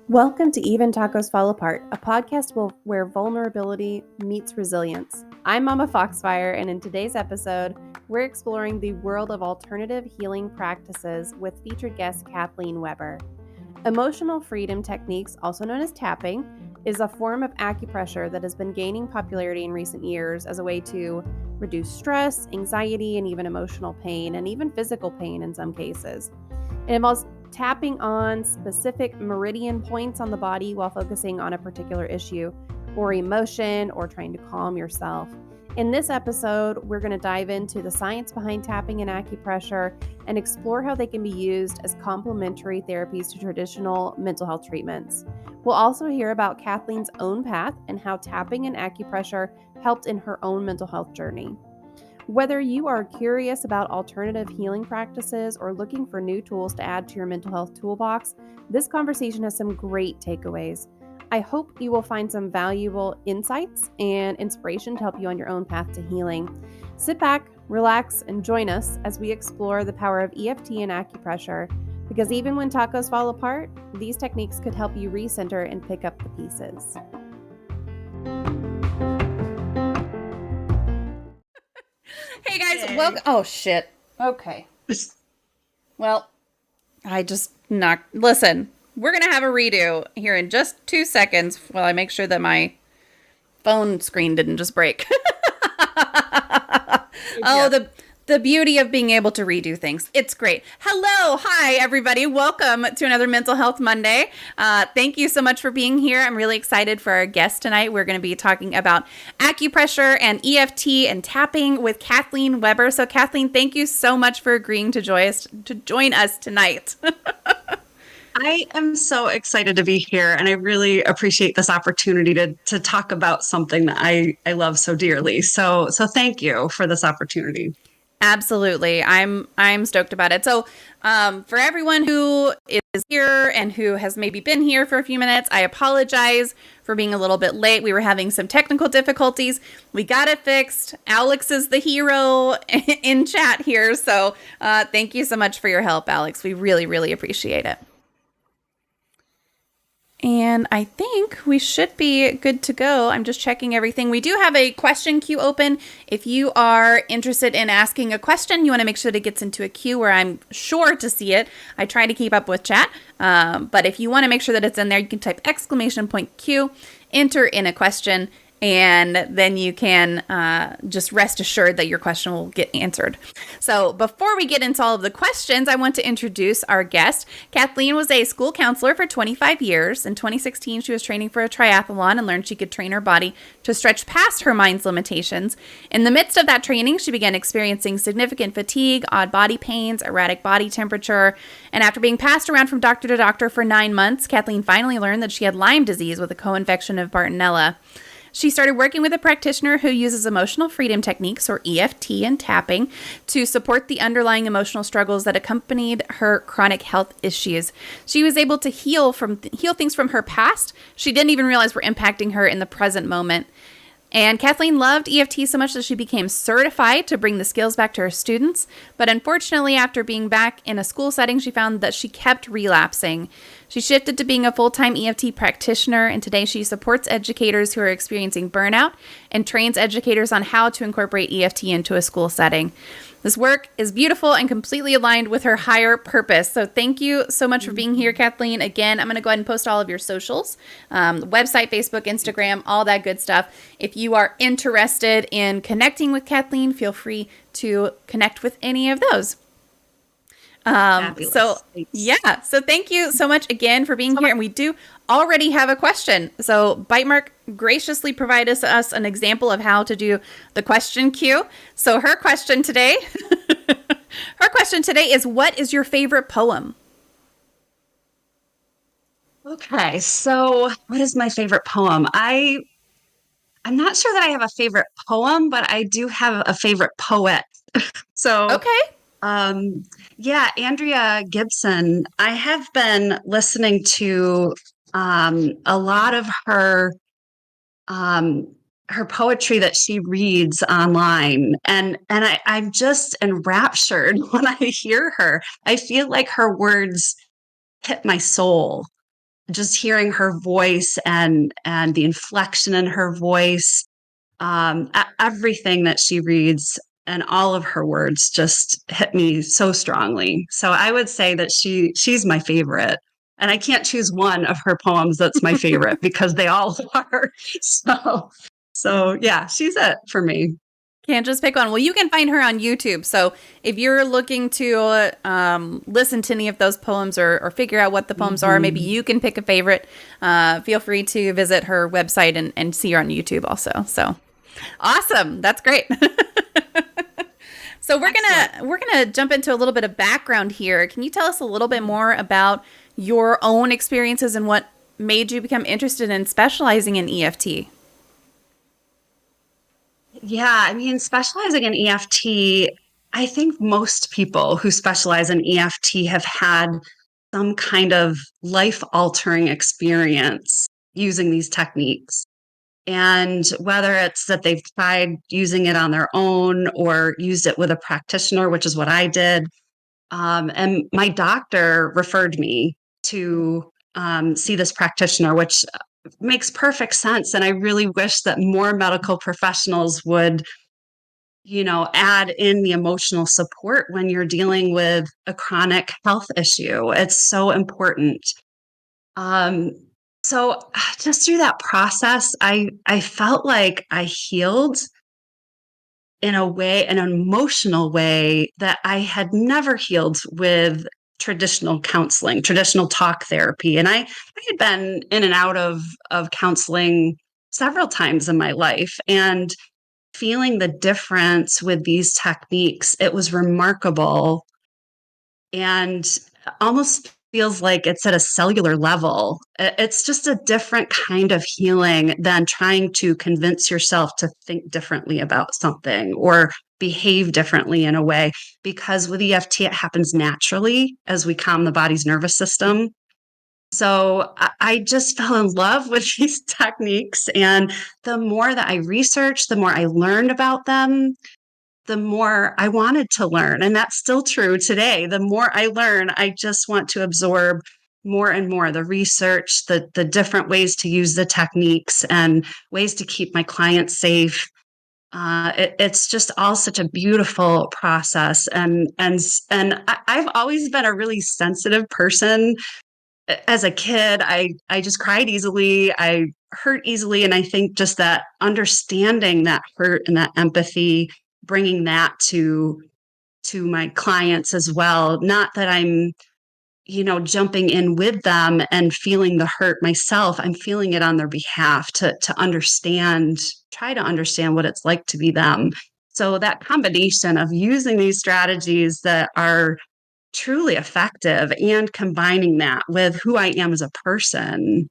Welcome to Even Tacos Fall Apart, a podcast where vulnerability meets resilience. I'm MommaFoxFire, and in today's episode, we're exploring the world of alternative healing practices with featured guest Kathleen Weber. Emotional freedom techniques, also known as tapping, is a form of acupressure that has been gaining popularity in recent years as a way to reduce stress, anxiety, and even emotional pain, and even physical pain in some cases. It involves tapping on specific meridian points on the body while focusing on a particular issue or emotion or trying to calm yourself. In this episode, we're going to dive into the science behind tapping and acupressure and explore how they can be used as complementary therapies to traditional mental health treatments. We'll also hear about Kathleen's own path and how tapping and acupressure helped in her own mental health journey. Whether you are curious about alternative healing practices or looking for new tools to add to your mental health toolbox, this conversation has some great takeaways. I hope you will find some valuable insights and inspiration to help you on your own path to healing. Sit back, relax, and join us as we explore the power of EFT and acupressure, because even when tacos fall apart, these techniques could help you recenter and pick up the pieces. Hey guys, welcome. Oh shit. Okay. Well, I just knocked. Listen, we're going to have a redo here in just 2 seconds while I make sure that my phone screen didn't just break. Oh, the beauty of being able to redo things. It's great. Hello. Hi, everybody. Welcome to another Mental Health Monday. Thank you so much for being here. I'm really excited for our guest tonight. We're going to be talking about acupressure and EFT and tapping with Kathleen Weber. So Kathleen, thank you so much for agreeing to join us tonight. I am so excited to be here, and I really appreciate this opportunity to talk about something that I love so dearly. So thank you for this opportunity. Absolutely. I'm stoked about it. So for everyone who is here and who has maybe been here for a few minutes, I apologize for being a little bit late. We were having some technical difficulties. We got it fixed. Alex is the hero in chat here. So thank you so much for your help, Alex. We really, really appreciate it. And I think we should be good to go. I'm just checking everything. We do have a question queue open. If you are interested in asking a question, you want to make sure that it gets into a queue where I'm sure to see it. I try to keep up with chat. But if you want to make sure that it's in there, you can type !Q, enter in a question, and then you can just rest assured that your question will get answered. So before we get into all of the questions, I want to introduce our guest. Kathleen was a school counselor for 25 years. In 2016, she was training for a triathlon and learned she could train her body to stretch past her mind's limitations. In the midst of that training, she began experiencing significant fatigue, odd body pains, erratic body temperature, and after being passed around from doctor to doctor for 9 months, Kathleen finally learned that she had Lyme disease with a co-infection of Bartonella. She started working with a practitioner who uses emotional freedom techniques, or EFT, and tapping to support the underlying emotional struggles that accompanied her chronic health issues. She was able to heal things from her past she didn't even realize were impacting her in the present moment. And Kathleen loved EFT so much that she became certified to bring the skills back to her students. But unfortunately, after being back in a school setting, she found that she kept relapsing. She shifted to being a full-time EFT practitioner, and today she supports educators who are experiencing burnout and trains educators on how to incorporate EFT into a school setting. This work is beautiful and completely aligned with her higher purpose. So thank you so much for being here, Kathleen. Again, I'm going to go ahead and post all of your socials, website, Facebook, Instagram, all that good stuff. If you are interested in connecting with Kathleen, feel free to connect with any of those. So thank you so much again for being here. And we do already have a question. So Bitemark graciously provided us an example of how to do the question queue. So her question today is, what is your favorite poem? Okay. So what is my favorite poem? I'm not sure that I have a favorite poem, but I do have a favorite poet. Okay. Andrea Gibson. I have been listening to a lot of her her poetry that she reads online. I'm just enraptured when I hear her. I feel like her words hit my soul. Just hearing her voice and the inflection in her voice, everything that she reads and all of her words just hit me so strongly. So I would say that she's my favorite. And I can't choose one of her poems that's my favorite because they all are. So yeah, she's it for me. Can't just pick one. Well, you can find her on YouTube. So if you're looking to listen to any of those poems or figure out what the poems are, maybe you can pick a favorite. Feel free to visit her website and see her on YouTube also. So awesome. That's great. So we're gonna jump into a little bit of background here. Can you tell us a little bit more about your own experiences and what made you become interested in specializing in EFT? Yeah, I mean, specializing in EFT, I think most people who specialize in EFT have had some kind of life altering experience using these techniques. And whether it's that they've tried using it on their own or used it with a practitioner, which is what I did. And my doctor referred me to see this practitioner, which makes perfect sense. And I really wish that more medical professionals would, add in the emotional support when you're dealing with a chronic health issue. It's so important. Um, so just through that process, I felt like I healed in a way, an emotional way that I had never healed with traditional counseling, traditional talk therapy. And I had been in and out of counseling several times in my life. And feeling the difference with these techniques, it was remarkable and almost feels like it's at a cellular level. It's just a different kind of healing than trying to convince yourself to think differently about something or behave differently in a way. Because with EFT, it happens naturally as we calm the body's nervous system. So I just fell in love with these techniques. And the more that I researched, the more I learned about them, the more I wanted to learn. And that's still true today. The more I learn, I just want to absorb more and more the research, the different ways to use the techniques and ways to keep my clients safe. It's just all such a beautiful process. I've always been a really sensitive person. As a kid, I just cried easily. I hurt easily. And I think just that understanding that hurt and that empathy, bringing that to my clients as well. Not that I'm, jumping in with them and feeling the hurt myself. I'm feeling it on their behalf to understand, try to understand what it's like to be them. So that combination of using these strategies that are truly effective and combining that with who I am as a person,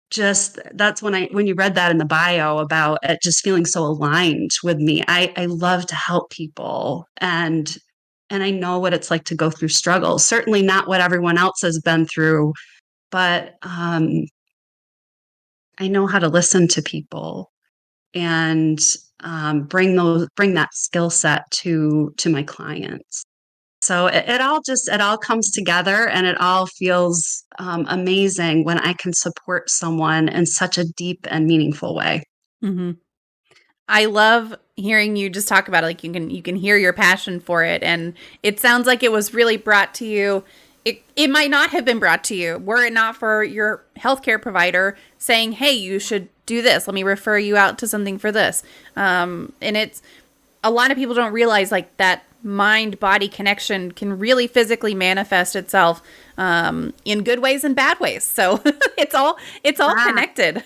just that's when you read that in the bio about it just feeling so aligned with me. I love to help people and I know what it's like to go through struggles. Certainly not what everyone else has been through, but I know how to listen to people and bring that skill set to my clients. So it all comes together and it all feels amazing when I can support someone in such a deep and meaningful way. Mm-hmm. I love hearing you just talk about it. Like you can hear your passion for it, and it sounds like it was really brought to you. It might not have been brought to you were it not for your healthcare provider saying, "Hey, you should do this. Let me refer you out to something for this." And it's a lot of people don't realize like that mind body connection can really physically manifest itself in good ways and bad ways. So it's all connected.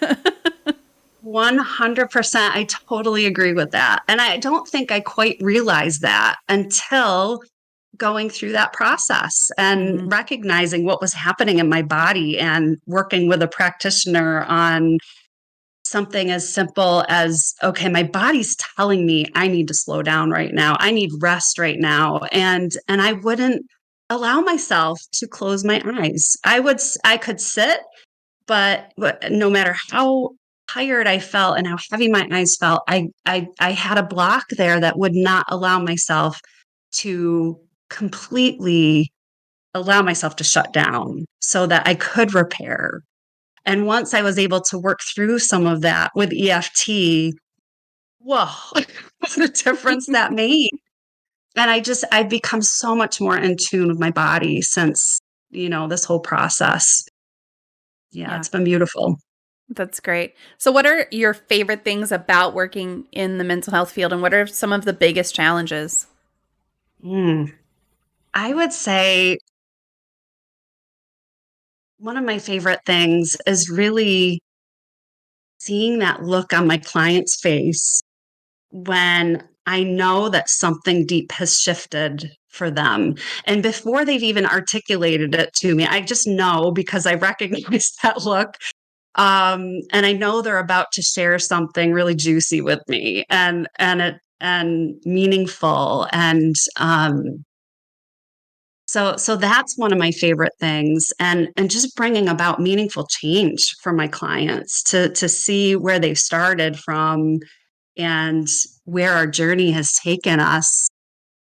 100%. I totally agree with that. And I don't think I quite realized that until going through that process and recognizing what was happening in my body and working with a practitioner on something as simple as, okay, my body's telling me I need to slow down right now. I need rest right now. And I wouldn't allow myself to close my eyes. I could sit, but no matter how tired I felt and how heavy my eyes felt, I had a block there that would not allow myself to completely allow myself to shut down so that I could repair. And once I was able to work through some of that with EFT, whoa, what a difference that made. And I've become so much more in tune with my body since, this whole process. Yeah, Yeah, it's been beautiful. that's great. So what are your favorite things about working in the mental health field, and what are some of the biggest challenges? Mm. I would say one of my favorite things is really seeing that look on my client's face when I know that something deep has shifted for them. And before they've even articulated it to me, I just know because I recognize that look. And I know they're about to share something really juicy with me and meaningful. And so that's one of my favorite things, and just bringing about meaningful change for my clients to see where they've started from and where our journey has taken us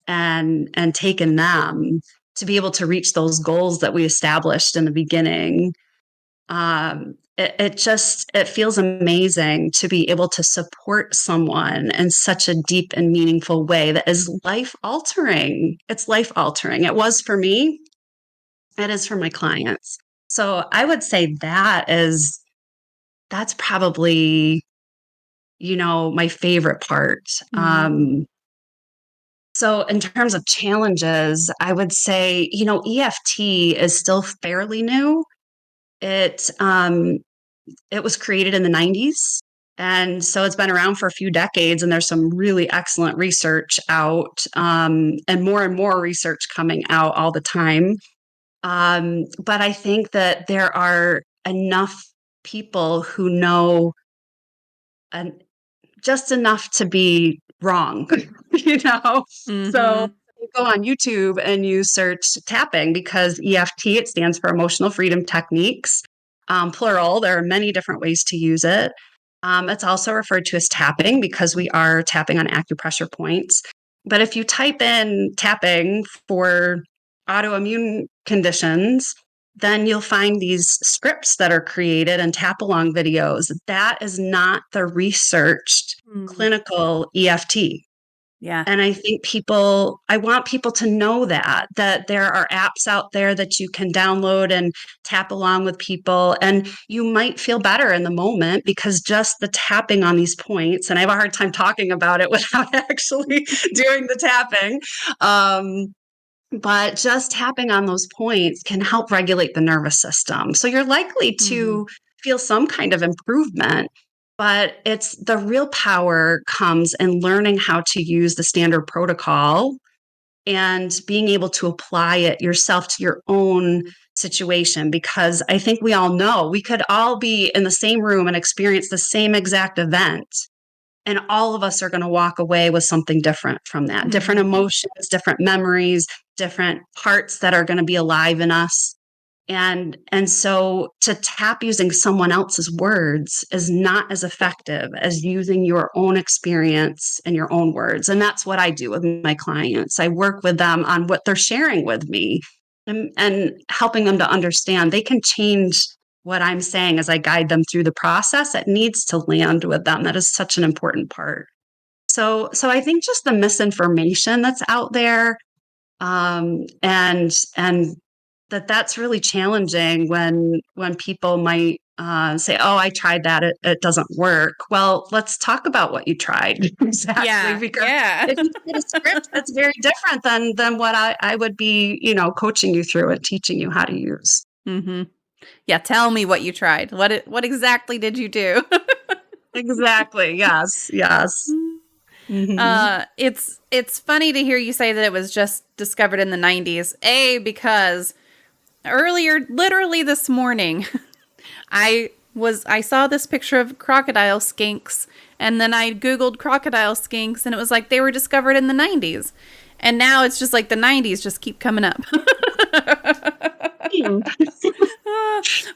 and taken them to be able to reach those goals that we established in the beginning. It feels amazing to be able to support someone in such a deep and meaningful way that is life altering. It's life altering. It was for me. It is for my clients. So I would say that's probably, my favorite part. Mm-hmm. So in terms of challenges, I would say, EFT is still fairly new. It was created in the 90s. And so it's been around for a few decades, and there's some really excellent research out, and more research coming out all the time. But I think that there are enough people who know uh, just enough to be wrong, you know? So Mm-hmm. you go on YouTube and you search tapping because EFT, it stands for Emotional Freedom Techniques, plural. There are many different ways to use it. It's also referred to as tapping because we are tapping on acupressure points. But if you type in tapping for autoimmune conditions, then you'll find these scripts that are created and tap along videos. That is not the researched Mm. clinical EFT. Yeah. And I want people to know that there are apps out there that you can download and tap along with people. And you might feel better in the moment because just the tapping on these points, and I have a hard time talking about it without actually doing the tapping. But just tapping on those points can help regulate the nervous system. So you're likely Mm-hmm. to feel some kind of improvement, but it's the real power comes in learning how to use the standard protocol and being able to apply it yourself to your own situation. Because I think we all know we could all be in the same room and experience the same exact event, and all of us are going to walk away with something different from that, different Mm-hmm. emotions, different memories, different parts that are going to be alive in us. And so to tap using someone else's words is not as effective as using your own experience and your own words. And that's what I do with my clients. I work with them on what they're sharing with me, and helping them to understand they can change what I'm saying as I guide them through the process. It needs to land with them. That is such an important part. So I think just the misinformation that's out there, and that's really challenging when people might say, "Oh, I tried that; it doesn't work." Well, let's talk about what you tried exactly, Yeah. because Yeah. if you get a script, that's very different than what I would be, coaching you through and teaching you how to use. Mm-hmm. Yeah. Tell me what you tried. What exactly did you do? Exactly. Yes. Yes. Hmm. It's funny to hear you say that it was just discovered in the 90s. Because earlier, literally this morning, I saw this picture of crocodile skinks, and then I googled crocodile skinks, and it was like they were discovered in the 90s. And now it's just like the 90s just keep coming up.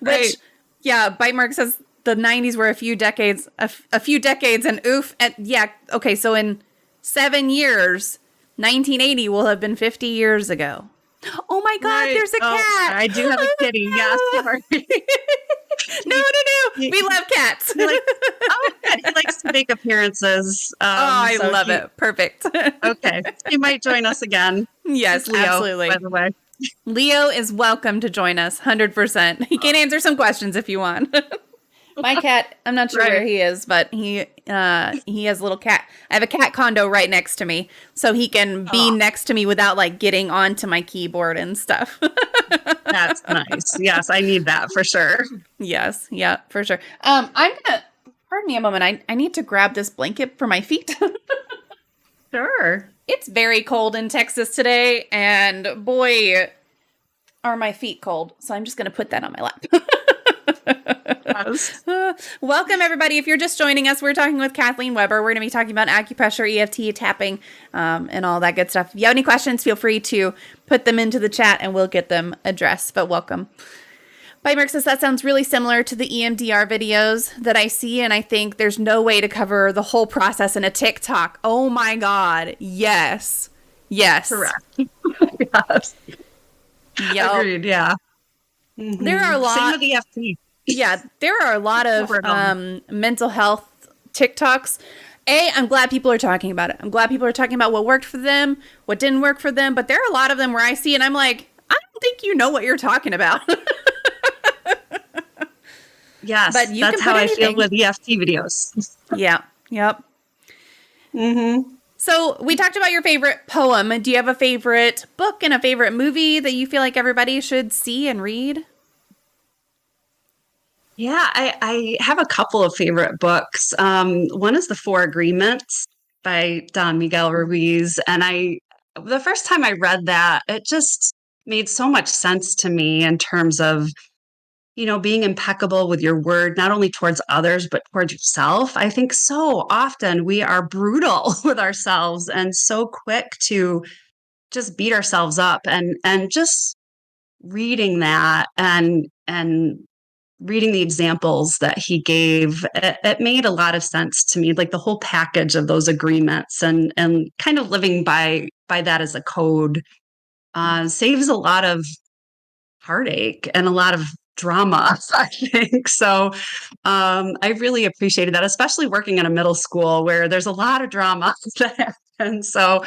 Right. Which, yeah, Bite Mark says the 90s were a few decades, a few decades, and oof. Yeah. Okay. So in 7 years, 1980 will have been 50 years ago. Oh my God, Right. there's a cat. I do have a kitty. Yes. Sorry. No. We love cats. He likes to make appearances. I love it. Perfect. Okay. He might join us again. Yes, Leo, absolutely. by the way. Leo is welcome to join us, 100%. He can answer some questions if you want. My cat, I'm not sure where he is, but he has a little cat. I have a cat condo right next to me, so he can be next to me without like getting onto my keyboard and stuff. That's nice. Yes, I need that for sure. Yes, yeah, for sure. Pardon me a moment. I need to grab this blanket for my feet. Sure. It's very cold in Texas today, and boy, are my feet cold. So I'm just going to put that on my lap. Yes. Welcome, everybody. If you're just joining us, we're talking with Kathleen Weber. We're going to be talking about acupressure, EFT, tapping, and all that good stuff. If you have any questions, feel free to put them into the chat, and we'll get them addressed. But welcome. Bymerk says, that sounds really similar to the EMDR videos that I see, and I think there's no way to cover the whole process in a TikTok. Oh my God. Yes. Correct. Yes. Yep. Agreed. Yeah. Mm-hmm. There are a lot. Same with EFT. Yeah, there are a lot of mental health TikToks. I'm glad people are talking about it. I'm glad people are talking about what worked for them, what didn't work for them. But there are a lot of them where I see and I'm like, I don't think you know what you're talking about. Yes, but that's how I feel with EFT videos. Yeah. Yep. Mm-hmm. So we talked about your favorite poem. Do you have a favorite book and a favorite movie that you feel like everybody should see and read? Yeah, I have a couple of favorite books. One is The Four Agreements by Don Miguel Ruiz. And the first time I read that, it just made so much sense to me in terms of, being impeccable with your word, not only towards others, but towards yourself. I think so often we are brutal with ourselves and so quick to just beat ourselves up, and just reading that and reading the examples that he gave, it made a lot of sense to me, like the whole package of those agreements and kind of living by that as a code saves a lot of heartache and a lot of drama, I think. So I really appreciated that, especially working in a middle school where there's a lot of drama that happens. So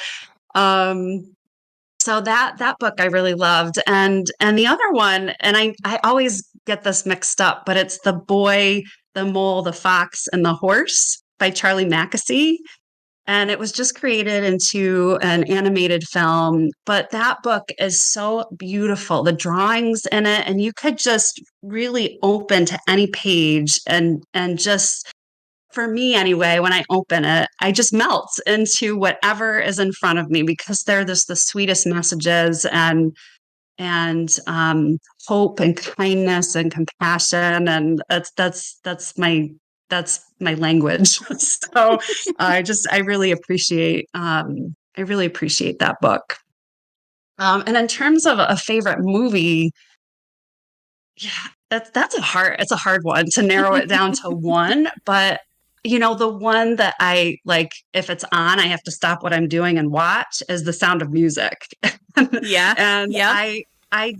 that book I really loved. And the other one, and I always get this mixed up, but it's The Boy, the Mole, the Fox, and the Horse by Charlie Mackesy. And it was just created into an animated film. But that book is so beautiful. The drawings in it, and you could just really open to any page and just, for me anyway, when I open it, I just melt into whatever is in front of me because they're the sweetest messages and hope and kindness and compassion, and that's my language. So I really appreciate that book. And in terms of a favorite movie, yeah, it's a hard one to narrow it down to one, but the one that I like, if it's on, I have to stop what I'm doing and watch, is The Sound of Music. Yeah. And yeah. I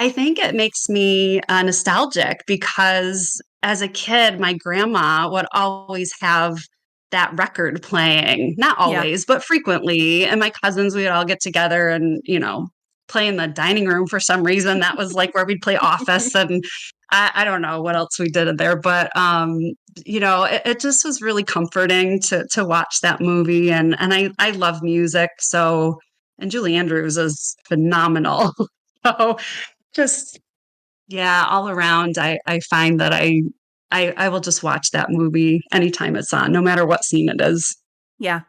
think it makes me nostalgic because as a kid, my grandma would always have that record playing, not always, but frequently. And my cousins, we would all get together and, play in the dining room for some reason. That was like where we'd play Office, and I don't know what else we did in there, but it just was really comforting to watch that movie. And I love music. So, and Julie Andrews is phenomenal. So just, yeah, all around, I find that I will just watch that movie anytime it's on, no matter what scene it is. Yeah.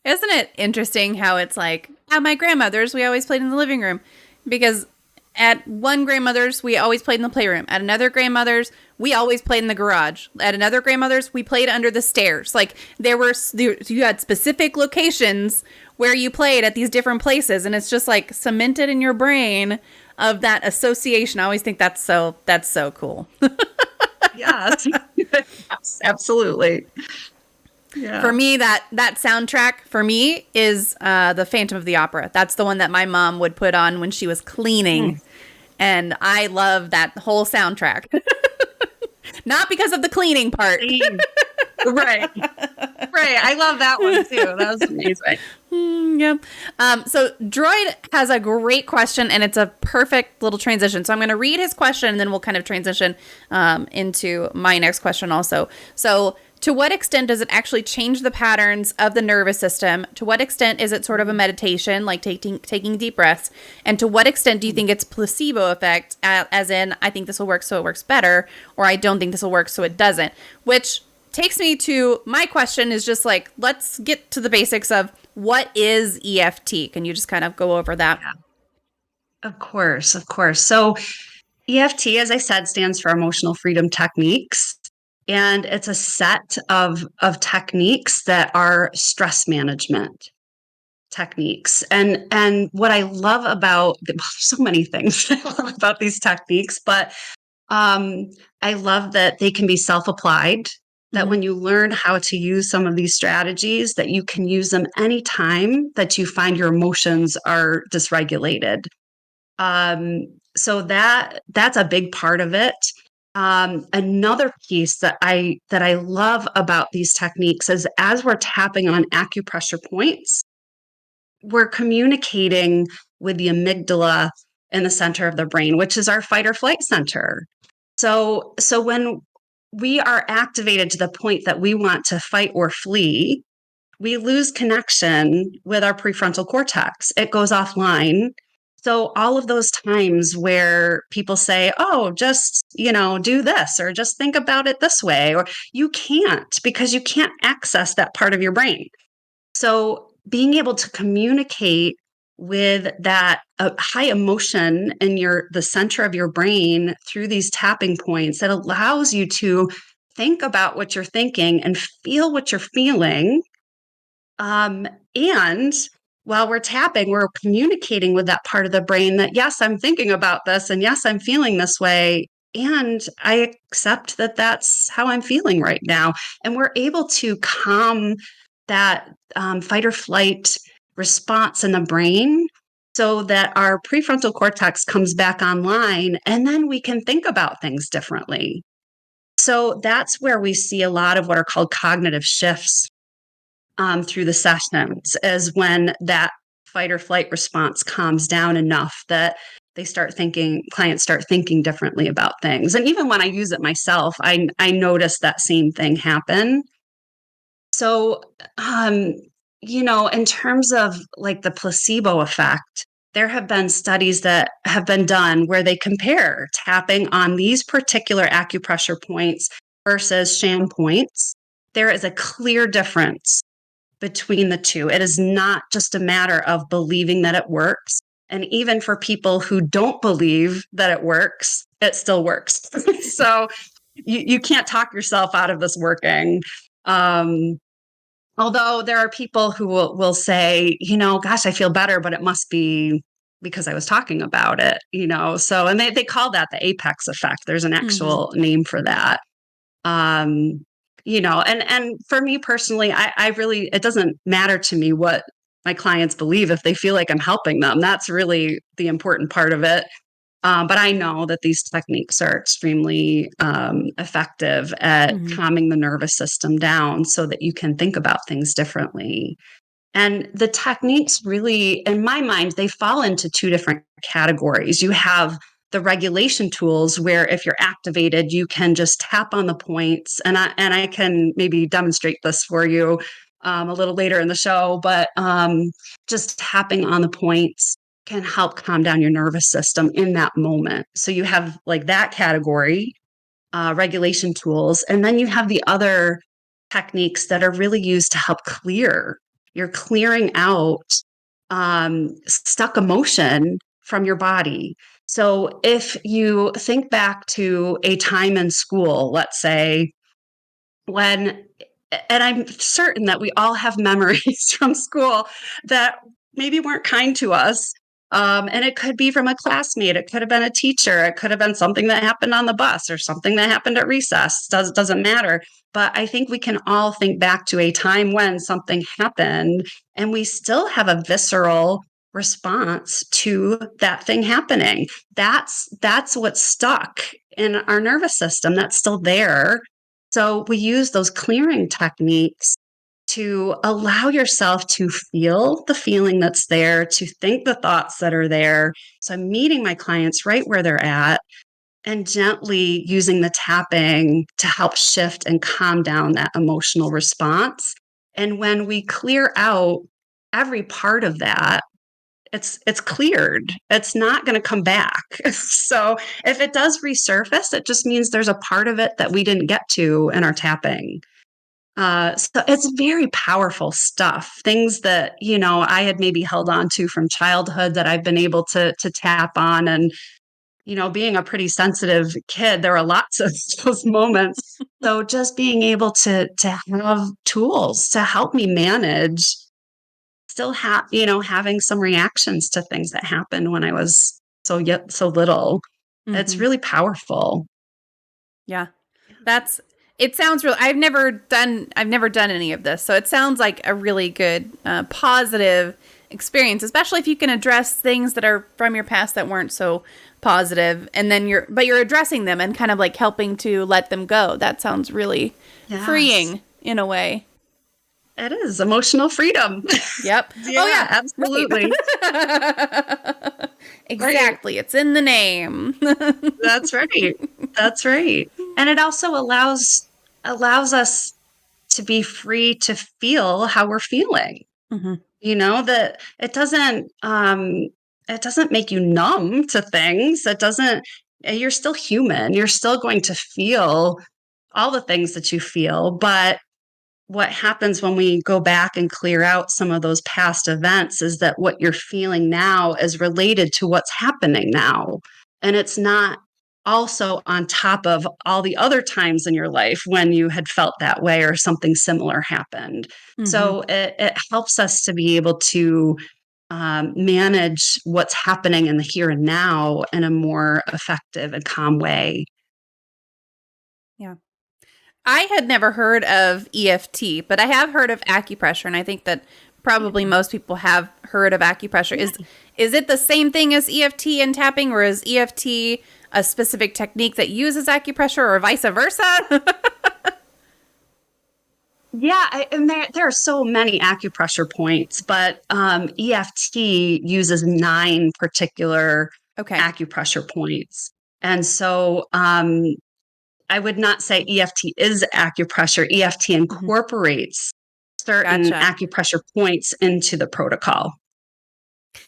Isn't it interesting how it's like, at my grandmother's, we always played in the living room, because at one grandmother's, we always played in the playroom. At another grandmother's, we always played in the garage. At another grandmother's, we played under the stairs. Like you had specific locations where you played at these different places, and it's just like cemented in your brain of that association. I always think that's so cool. Yes. Yes, absolutely. Yeah. For me, that soundtrack for me is the Phantom of the Opera. That's the one that my mom would put on when she was cleaning, and I love that whole soundtrack. Not because of the cleaning part. Right. Right. I love that one too. That was amazing. Yeah. So Droid has a great question, and it's a perfect little transition. So I'm going to read his question, and then we'll kind of transition into my next question also. So to what extent does it actually change the patterns of the nervous system? To what extent is it sort of a meditation, like taking deep breaths? And to what extent do you think it's placebo effect, as in, I think this will work so it works better, or I don't think this will work so it doesn't? Which takes me to my question is just like, let's get to the basics of what is EFT? Can you just kind of go over that? Yeah. Of course. Of course. So EFT, as I said, stands for Emotional Freedom Techniques. And it's a set of techniques that are stress management techniques. And what I love about, well, there's so many things I love about these techniques, but I love that they can be self-applied, that when you learn how to use some of these strategies, that you can use them anytime that you find your emotions are dysregulated. So that's a big part of it. Another piece that I love about these techniques is as we're tapping on acupressure points, we're communicating with the amygdala in the center of the brain, which is our fight or flight center. So when we are activated to the point that we want to fight or flee, we lose connection with our prefrontal cortex. It goes offline. So all of those times where people say, oh, just, do this, or just think about it this way, or you can't, because you can't access that part of your brain. So being able to communicate with that high emotion in the center of your brain through these tapping points, that allows you to think about what you're thinking and feel what you're feeling. And while we're tapping, we're communicating with that part of the brain that, yes, I'm thinking about this, and yes, I'm feeling this way. And I accept that that's how I'm feeling right now. And we're able to calm that fight or flight response in the brain so that our prefrontal cortex comes back online, and then we can think about things differently. So that's where we see a lot of what are called cognitive shifts through the sessions, is when that fight or flight response calms down enough that clients start thinking differently about things. And even when I use it myself, I notice that same thing happen. So, in terms of like the placebo effect, there have been studies that have been done where they compare tapping on these particular acupressure points versus sham points. There is a clear difference between the two. It is not just a matter of believing that it works. And even for people who don't believe that it works, it still works. So you can't talk yourself out of this working. Although there are people who will say, gosh, I feel better, but it must be because I was talking about it, So, and they call that the apex effect. There's an actual name for that. And for me personally, I really, it doesn't matter to me what my clients believe if they feel like I'm helping them. That's really the important part of it. But I know that these techniques are extremely effective at calming the nervous system down so that you can think about things differently. And the techniques really, in my mind, they fall into two different categories. You have the regulation tools where if you're activated, you can just tap on the points. And I can maybe demonstrate this for you a little later in the show, but just tapping on the points can help calm down your nervous system in that moment. So you have like that category, regulation tools, and then you have the other techniques that are really used to help clear. You're clearing out stuck emotion from your body. So if you think back to a time in school, let's say, when and I'm certain that we all have memories from school that maybe weren't kind to us. And it could be from a classmate. It could have been a teacher. It could have been something that happened on the bus or something that happened at recess. Doesn't matter. But I think we can all think back to a time when something happened and we still have a visceral response to that thing happening. That's what's stuck in our nervous system. That's still there. So we use those clearing techniques to allow yourself to feel the feeling that's there, to think the thoughts that are there. So I'm meeting my clients right where they're at and gently using the tapping to help shift and calm down that emotional response. And when we clear out every part of that, it's cleared. It's not going to come back. So if it does resurface, it just means there's a part of it that we didn't get to in our tapping. So it's very powerful stuff. Things that, I had maybe held on to from childhood that I've been able to tap on. And, being a pretty sensitive kid, there are lots of those moments. So just being able to have tools to help me manage, still having some reactions to things that happened when I was so little. It's really powerful. Yeah. It sounds real. I've never done any of this. So it sounds like a really good, positive experience, especially if you can address things that are from your past that weren't so positive. And then you're addressing them and kind of like helping to let them go. That sounds really freeing in a way. It is emotional freedom. Yep. Yeah, oh yeah, absolutely. Right. Exactly. Right. It's in the name. That's right. That's right. And it also allows us to be free to feel how we're feeling. Mm-hmm. That it doesn't make you numb to things. You're still human. You're still going to feel all the things that you feel, but what happens when we go back and clear out some of those past events is that what you're feeling now is related to what's happening now. And it's not also on top of all the other times in your life when you had felt that way or something similar happened. Mm-hmm. So it helps us to be able to manage what's happening in the here and now in a more effective and calm way. Yeah. I had never heard of EFT, but I have heard of acupressure, and I think that probably most people have heard of acupressure. Yeah. Is it the same thing as EFT and tapping, or is EFT a specific technique that uses acupressure, or vice versa? Yeah, and there are so many acupressure points, but EFT uses 9 particular acupressure points. And so I would not say EFT is acupressure. EFT incorporates certain acupressure points into the protocol.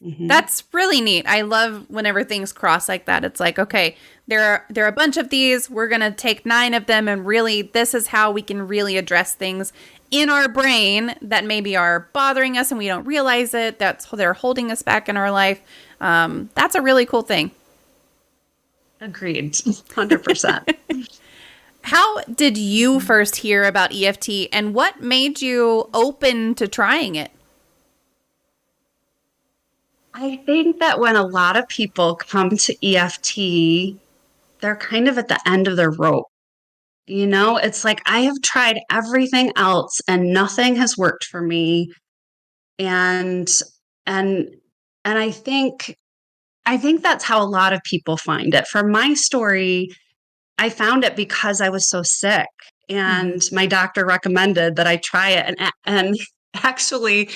Mm-hmm. That's really neat. I love whenever things cross like that. It's like, okay, there are a bunch of these. We're going to take 9 of them, and really this is how we can really address things in our brain that maybe are bothering us and we don't realize it. They're holding us back in our life. That's a really cool thing. Agreed. 100%. How did you first hear about EFT, and what made you open to trying it? I think that when a lot of people come to EFT, they're kind of at the end of their rope. It's like, I have tried everything else and nothing has worked for me. And I think that's how a lot of people find it. For my story, I found it because I was so sick, and my doctor recommended that I try it. And actually,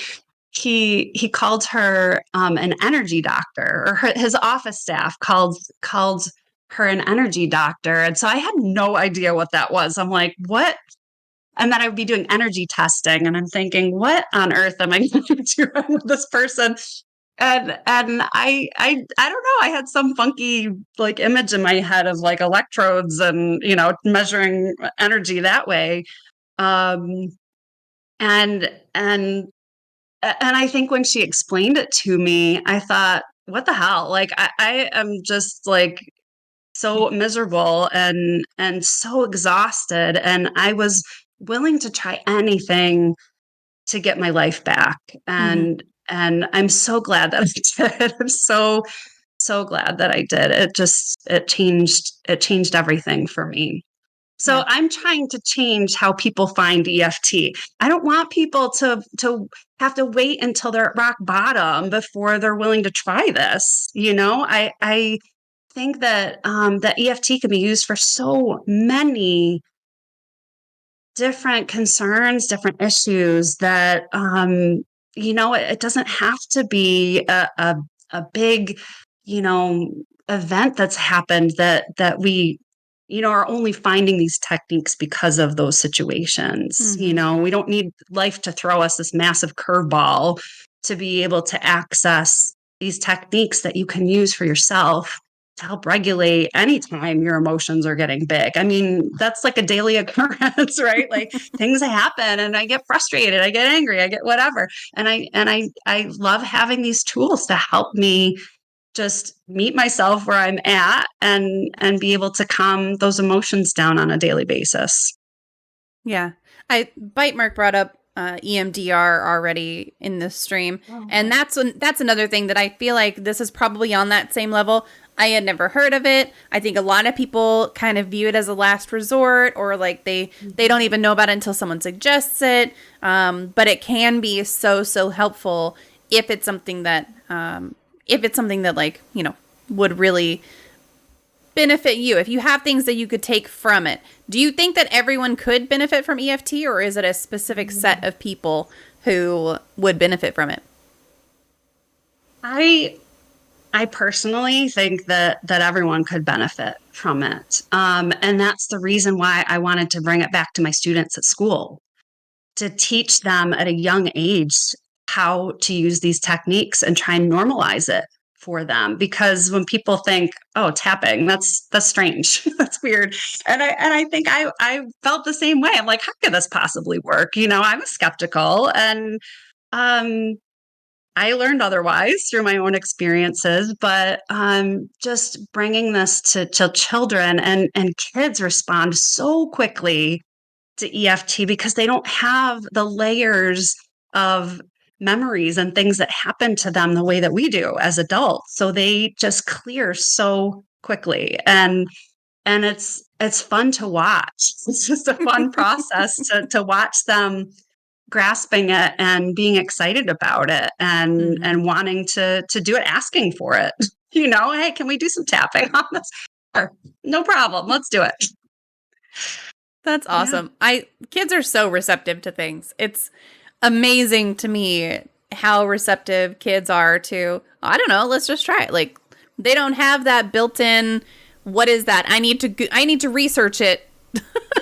he called her an energy doctor, or his office staff called her an energy doctor. And so I had no idea what that was. I'm like, what? And then I would be doing energy testing, and I'm thinking, what on earth am I going to do with this person? And I don't know. I had some funky like image in my head of like electrodes and measuring energy that way. And I think when she explained it to me, I thought, what the hell? Like I am just like so miserable and so exhausted, and I was willing to try anything to get my life back. Mm-hmm. And I'm so glad that I did. I'm so glad that I did. It changed everything for me. So Yeah. I'm trying to change how people find EFT. I don't want people to have to wait until they're at rock bottom before they're willing to try this. I think that that EFT can be used for so many different concerns, different issues that it doesn't have to be a big, event that's happened that we are only finding these techniques because of those situations. Mm-hmm. We don't need life to throw us this massive curveball to be able to access these techniques that you can use for yourself to help regulate anytime your emotions are getting big. I mean, that's like a daily occurrence, right? Like things happen and I get frustrated, I get angry, I get whatever. And I love having these tools to help me just meet myself where I'm at and be able to calm those emotions down on a daily basis. Yeah. Bite Mark brought up EMDR already in this stream. And that's another thing that I feel like this is probably on that same level. I had never heard of it. I think a lot of people kind of view it as a last resort, or like they don't even know about it until someone suggests it. But it can be so helpful if it's something that like, would really benefit you. If you have things that you could take from it. Do you think that everyone could benefit from EFT, or is it a specific set of people who would benefit from it? I personally think that everyone could benefit from it. And that's the reason why I wanted to bring it back to my students at school, to teach them at a young age how to use these techniques and try and normalize it for them. Because when people think, oh, tapping, that's strange. That's weird. And I think I felt the same way. I'm like, how could this possibly work? I was skeptical, and um I learned otherwise through my own experiences, but just bringing this to children, and kids respond so quickly to EFT because they don't have the layers of memories and things that happen to them the way that we do as adults. So they just clear so quickly, and it's fun to watch. It's just a fun process to watch them grasping it and being excited about it, and wanting to do it, asking for it. Hey, can we do some tapping on this? Sure. No problem. Let's do it. That's Yeah. awesome. Kids are so receptive to things. It's amazing to me how receptive kids are to, I don't know, let's just try it. Like, they don't have that built-in, what is that? I need to research it.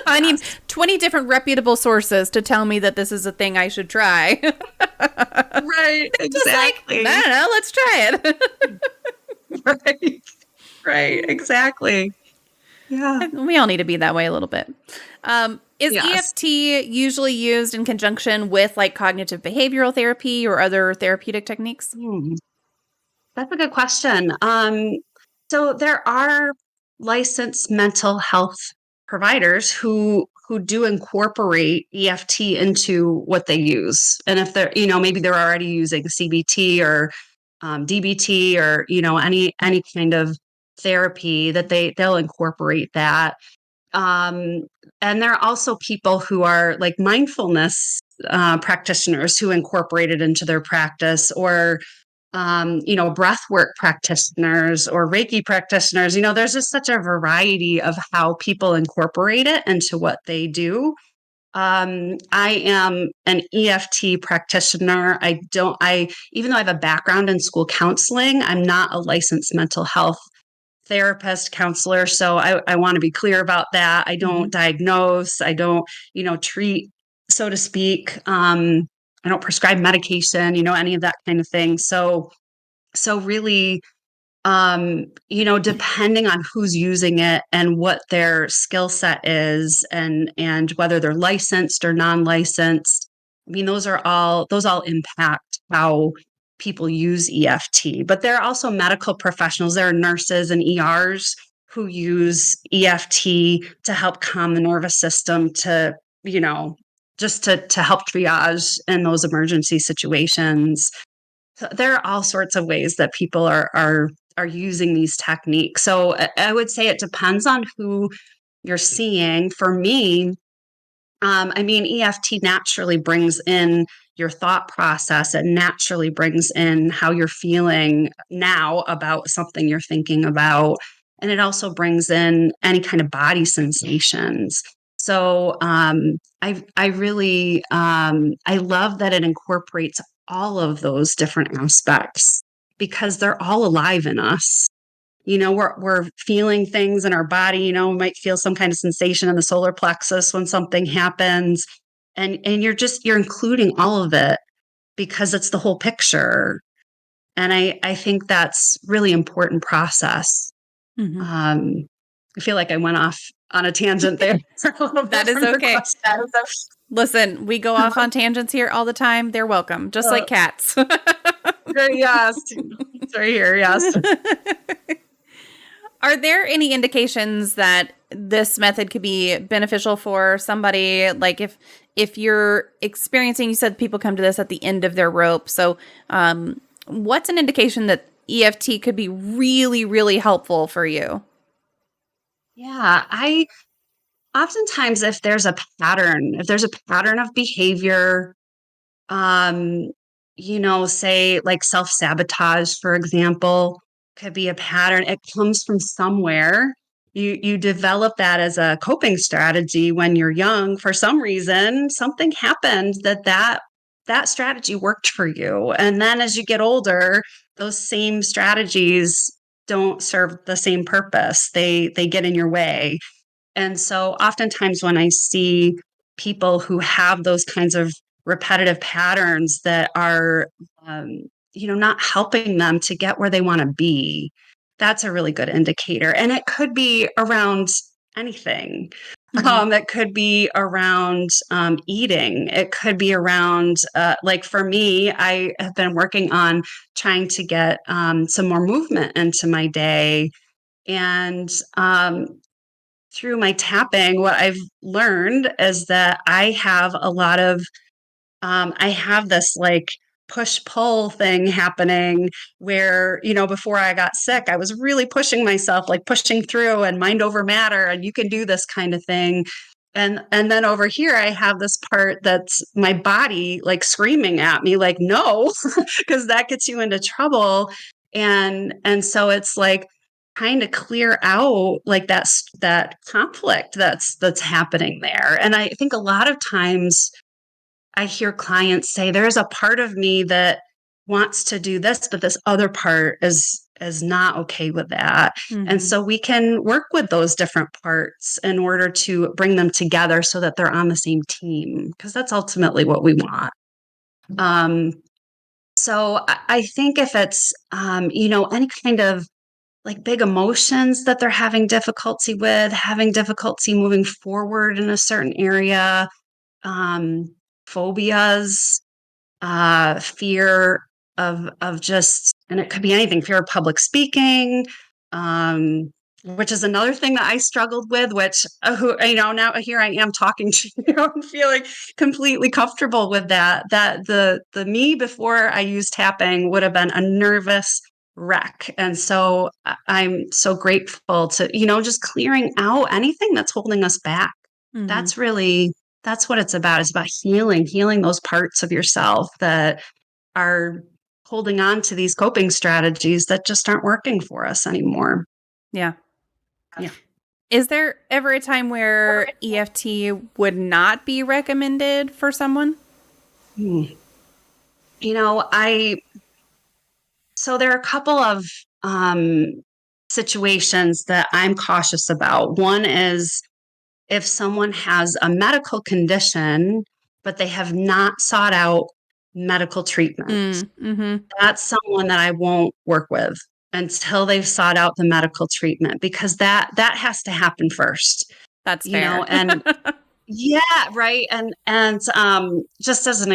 I need 20 different reputable sources to tell me that this is a thing I should try. Right. Exactly. Like, I don't know, let's try it. Right. Exactly. Yeah. We all need to be that way a little bit. Is Yes. EFT usually used in conjunction with like cognitive behavioral therapy or other therapeutic techniques? That's a good question. So there are licensed mental health providers who do incorporate EFT into what they use. And if they're, maybe they're already using CBT or DBT, or, any kind of therapy, that they'll incorporate that. And there are also people who are like mindfulness practitioners who incorporate it into their practice, or breath work practitioners or Reiki practitioners. There's just such a variety of how people incorporate it into what they do. I am an EFT practitioner. Even though I have a background in school counseling, I'm not a licensed mental health therapist, counselor. So I want to be clear about that. I don't diagnose. I don't, treat, so to speak. I don't prescribe medication, any of that kind of thing. So really, depending on who's using it and what their skill set is, and whether they're licensed or non-licensed, I mean, those all impact how people use EFT. But there are also medical professionals. There are nurses and ERs who use EFT to help calm the nervous system, to just to help triage in those emergency situations. So there are all sorts of ways that people are using these techniques. So I would say it depends on who you're seeing. For me, EFT naturally brings in your thought process. It naturally brings in how you're feeling now about something you're thinking about. And it also brings in any kind of body sensations. So I really I love that it incorporates all of those different aspects because they're all alive in us. We're feeling things in our body. We might feel some kind of sensation in the solar plexus when something happens, and you're including all of it because it's the whole picture. And I think that's really important process. Mm-hmm. I feel like I went off on a tangent there. That is okay. Listen, we go off on tangents here all the time. They're welcome, just like cats. Yes, it's right here. Yes. Are there any indications that this method could be beneficial for somebody? Like if you're experiencing, you said people come to this at the end of their rope. So what's an indication that EFT could be really, really helpful for you? Yeah, oftentimes if there's a pattern of behavior, say like self-sabotage, for example, could be a pattern. It comes from somewhere. You develop that as a coping strategy when you're young. For some reason, something happened that strategy worked for you. And then as you get older, those same strategies don't serve the same purpose. They get in your way. And so oftentimes when I see people who have those kinds of repetitive patterns that are, not helping them to get where they want to be, that's a really good indicator. And it could be around anything. Mm-hmm. It could be around eating. It could be around, like for me, I have been working on trying to get some more movement into my day. And through my tapping, what I've learned is that I have this like push pull thing happening where, before I got sick, I was really pushing myself, like pushing through and mind over matter, and you can do this kind of thing. And then over here, I have this part that's my body like screaming at me, like, no, because that gets you into trouble. And so it's like trying to clear out like that conflict that's happening there. And I think a lot of times I hear clients say, there's a part of me that wants to do this, but this other part is not okay with that. And Mm-hmm. so we can work with those different parts in order to bring them together so that they're on the same team, because that's ultimately what we want. So I think if it's, any kind of like big emotions that they're having difficulty moving forward in a certain area, phobias, fear of just, and it could be anything, fear of public speaking, which is another thing that I struggled with, which, now here I am talking to you and feeling completely comfortable with that the me before I used tapping would have been a nervous wreck. And so I'm so grateful to, just clearing out anything that's holding us back. Mm-hmm. That's what it's about. It's about healing those parts of yourself that are holding on to these coping strategies that just aren't working for us anymore. Yeah. Yeah. Is there ever a time where EFT would not be recommended for someone? So there are a couple of situations that I'm cautious about. One is if someone has a medical condition, but they have not sought out medical treatment. Mm-hmm. That's someone that I won't work with until they've sought out the medical treatment, because that has to happen first. That's fair. And yeah, right. And just as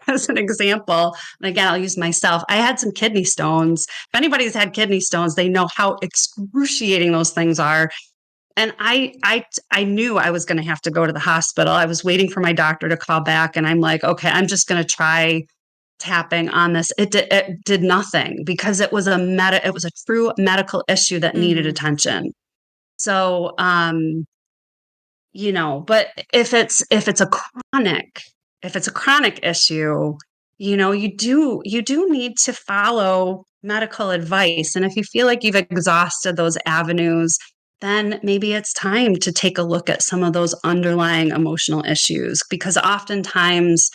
as an example, and again, I'll use myself. I had some kidney stones. If anybody's had kidney stones, they know how excruciating those things are. And I knew I was going to have to go to the hospital. I was waiting for my doctor to call back, and I'm like, okay, I'm just going to try tapping on this. It did nothing because it was it was a true medical issue that needed Mm-hmm. attention. So, but if it's a chronic issue, you do need to follow medical advice. And if you feel like you've exhausted those avenues, then maybe it's time to take a look at some of those underlying emotional issues, because oftentimes,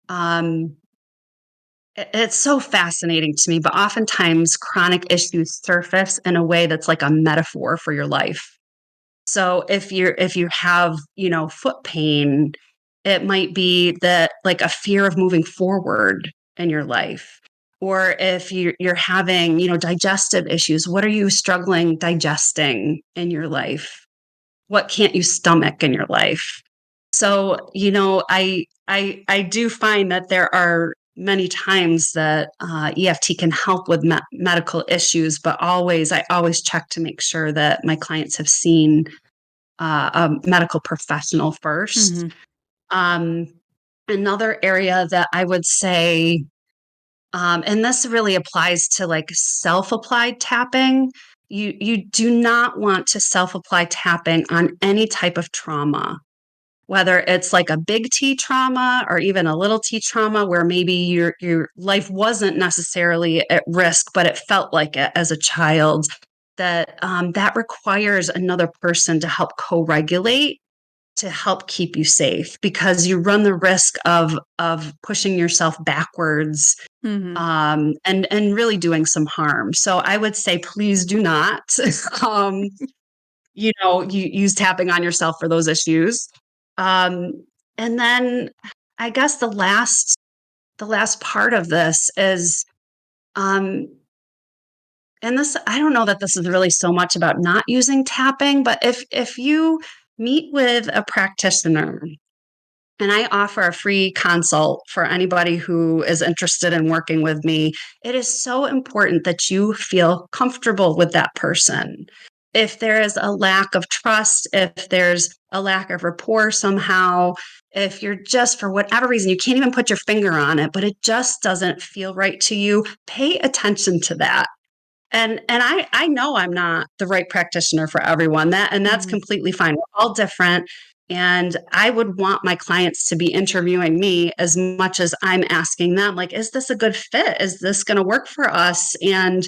um, it's so fascinating to me, but oftentimes chronic issues surface in a way that's like a metaphor for your life. So if you have, foot pain, it might be that like a fear of moving forward in your life. Or if you're having, digestive issues, what are you struggling digesting in your life? What can't you stomach in your life? So, I do find that there are many times that EFT can help with medical issues, but I always check to make sure that my clients have seen a medical professional first. Mm-hmm. Um, Another area that I would say, and this really applies to like self-applied tapping. You do not want to self-apply tapping on any type of trauma, whether it's like a big T trauma or even a little T trauma where maybe your life wasn't necessarily at risk, but it felt like it as a child. That requires another person to help co-regulate, to help keep you safe, because you run the risk of pushing yourself backwards, Mm-hmm. and really doing some harm. So I would say, please do not, um, you use tapping on yourself for those issues. Um, and then I guess the last part of this is, um, and this, I don't know that this is really so much about not using tapping, but if you meet with a practitioner, and I offer a free consult for anybody who is interested in working with me, it is so important that you feel comfortable with that person. If there is a lack of trust, if there's a lack of rapport somehow, if you're just, for whatever reason, you can't even put your finger on it, but it just doesn't feel right to you, pay attention to that. And I know I'm not the right practitioner for everyone. That's Mm-hmm. completely fine. We're all different. And I would want my clients to be interviewing me as much as I'm asking them, like, is this a good fit? Is this going to work for us? And,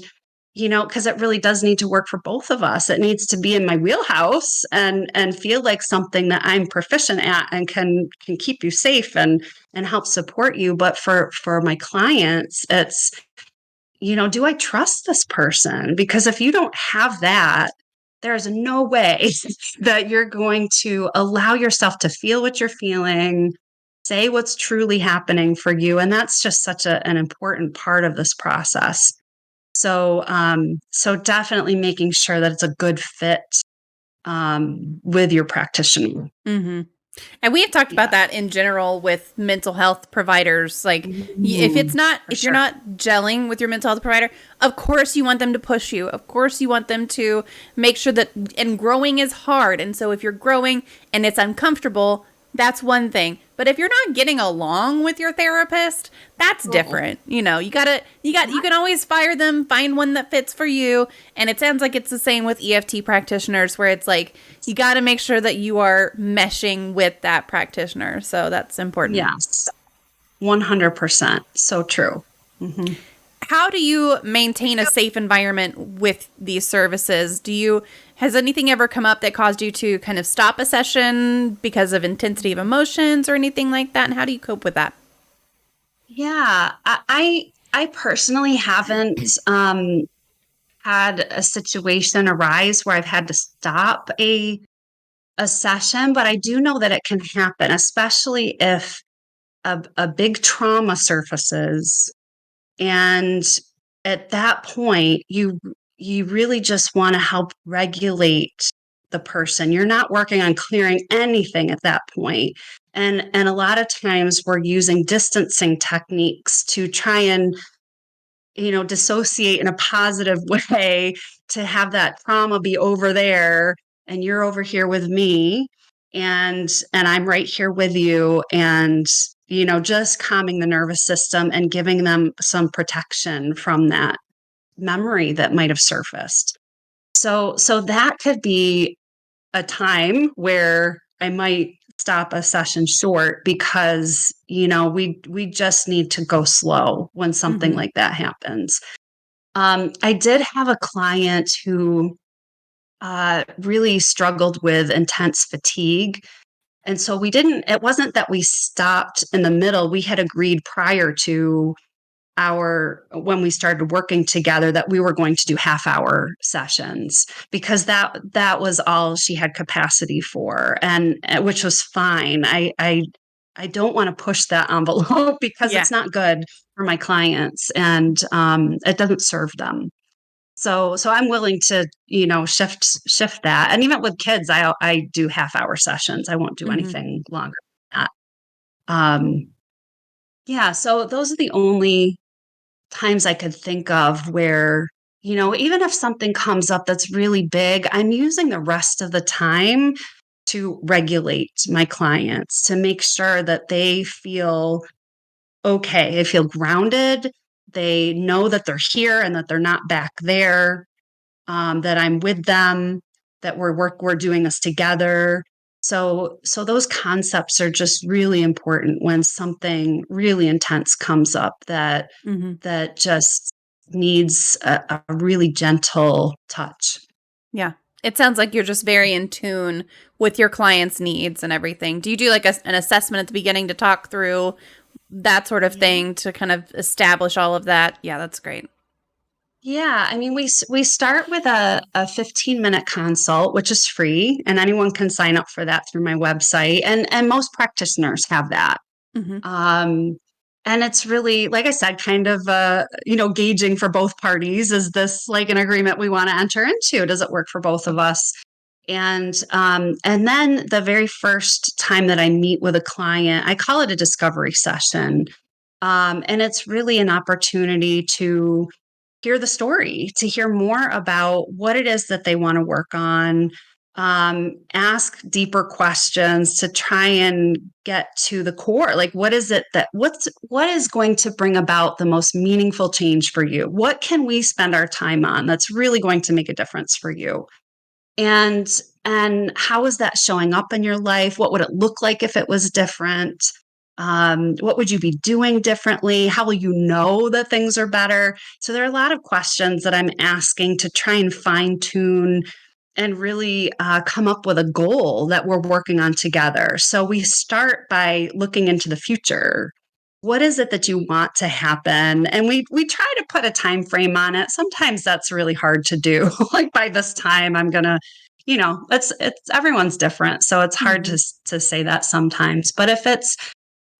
because it really does need to work for both of us. It needs to be in my wheelhouse and feel like something that I'm proficient at and can keep you safe and help support you. But for my clients, it's, do I trust this person? Because if you don't have that, there's no way that you're going to allow yourself to feel what you're feeling, say what's truly happening for you. And that's just such an important part of this process. So definitely making sure that it's a good fit, with your practitioner. Mm-hmm. And we have talked about Yeah. that in general with mental health providers. Like, Mhm. For if you're sure. not gelling with your mental health provider, of course you want them to push you. Of course you want them to make sure that, and growing is hard. And so if you're growing and it's uncomfortable, that's one thing. But if you're not getting along with your therapist, that's Oh, different. You can always fire them, find one that fits for you. And it sounds like it's the same with EFT practitioners, where it's like, you got to make sure that you are meshing with that practitioner. So that's important. yes. 100%. So true. Hmm. How do you maintain a safe environment with these services? Has anything ever come up that caused you to kind of stop a session because of intensity of emotions or anything like that? And how do you cope with that? Yeah, I personally haven't had a situation arise where I've had to stop a session, but I do know that it can happen, especially if a big trauma surfaces. And at that point, you really just want to help regulate the person. You're not working on clearing anything at that point. And a lot of times we're using distancing techniques to try and, dissociate in a positive way, to have that trauma be over there and you're over here with me, and I'm right here with you, and just calming the nervous system and giving them some protection from that memory that might have surfaced. So that could be a time where I might stop a session short because we just need to go slow when something Mm-hmm. like that happens. I did have a client who really struggled with intense fatigue. And so it wasn't that we stopped in the middle. We had agreed prior to when we started working together that we were going to do half-hour sessions because that was all she had capacity for, and which was fine. I don't want to push that envelope because Yeah. it's not good for my clients, and it doesn't serve them. So I'm willing to, shift that. And even with kids, I do half-hour sessions. I won't do Mm-hmm. anything longer than that. Yeah, so those are the only times I could think of where, even if something comes up that's really big, I'm using the rest of the time to regulate my clients to make sure that they feel okay. They feel grounded. They know that they're here and that they're not back there, that I'm with them, that we're doing this together. So those concepts are just really important when something really intense comes up Mm-hmm. that just needs a really gentle touch. Yeah. It sounds like you're just very in tune with your clients' needs and everything. Do you do like an assessment at the beginning to talk through that sort of Yeah. thing to kind of establish all of that? Yeah, that's great. Yeah, I mean, we start with a 15-minute consult, which is free, and anyone can sign up for that through my website. And most practitioners have that. Mm-hmm. Um, and it's really, like I said, kind of, gauging for both parties. Is this like an agreement we want to enter into? Does it work for both of us? And then the very first time that I meet with a client, I call it a discovery session. And it's really an opportunity to hear the story, to hear more about what it is that they want to work on, ask deeper questions to try and get to the core. Like, what is it what is going to bring about the most meaningful change for you? What can we spend our time on that's really going to make a difference for you? And how is that showing up in your life? What would it look like if it was different? What would you be doing differently? How will you know that things are better? So there are a lot of questions that I'm asking to try and fine tune and really come up with a goal that we're working on together. So we start by looking into the future. What is it that you want to happen? And we try to put a time frame on it. Sometimes that's really hard to do. Like by this time, I'm gonna, it's everyone's different, so it's hard Mm-hmm. to say that sometimes. But if it's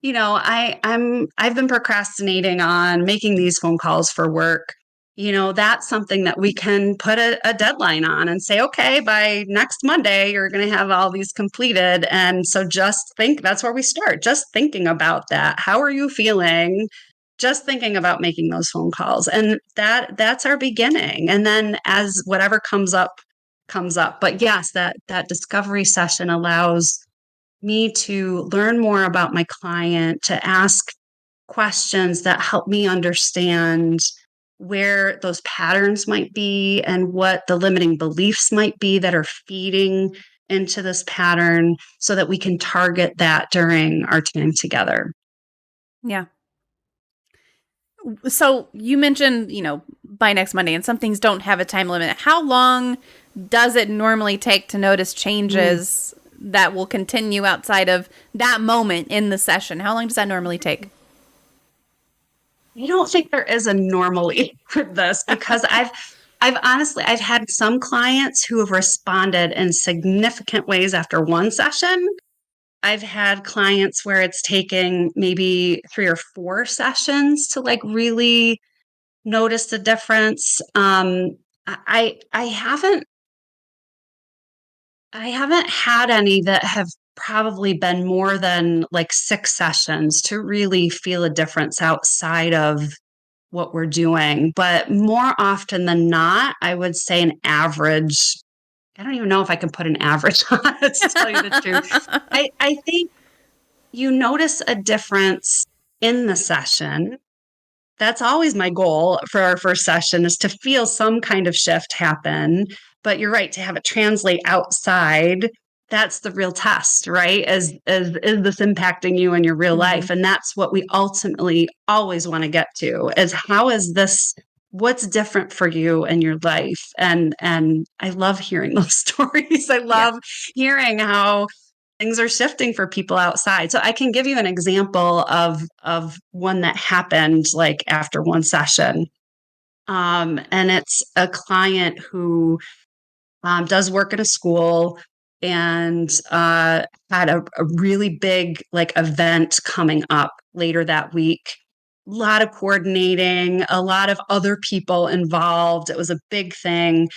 I've been procrastinating on making these phone calls for work. That's something that we can put a deadline on and say, okay, by next Monday, you're going to have all these completed. And so that's where we start. Just thinking about that. How are you feeling? Just thinking about making those phone calls. And that's our beginning. And then as whatever comes up, comes up. But yes, that discovery session allows me to learn more about my client, to ask questions that help me understand where those patterns might be and what the limiting beliefs might be that are feeding into this pattern so that we can target that during our time together. Yeah. So you mentioned, by next Monday, and some things don't have a time limit. How long does it normally take to notice Mm. changes that will continue outside of that moment in the session? How long does that normally take? I don't think there is a normally for this because I've had some clients who have responded in significant ways after one session. I've had clients where it's taking maybe 3 or 4 sessions to like really notice the difference. I haven't had any that have probably been more than like 6 sessions to really feel a difference outside of what we're doing. But more often than not, I would say an average I don't even know if I can put an average on it, to tell you the truth. I think you notice a difference in the session. That's always my goal for our first session, is to feel some kind of shift happen. But you're right, to have it translate outside, that's the real test, right? Is this impacting you in your real life? And that's what we ultimately always want to get to, is how is this, what's different for you in your life? And I love hearing those stories. I love hearing how things are shifting for people outside. So I can give you an example of one that happened like after one session. And it's a client who does work in a school, and had a really big like event coming up later that week. A lot of coordinating, a lot of other people involved. It was a big thing.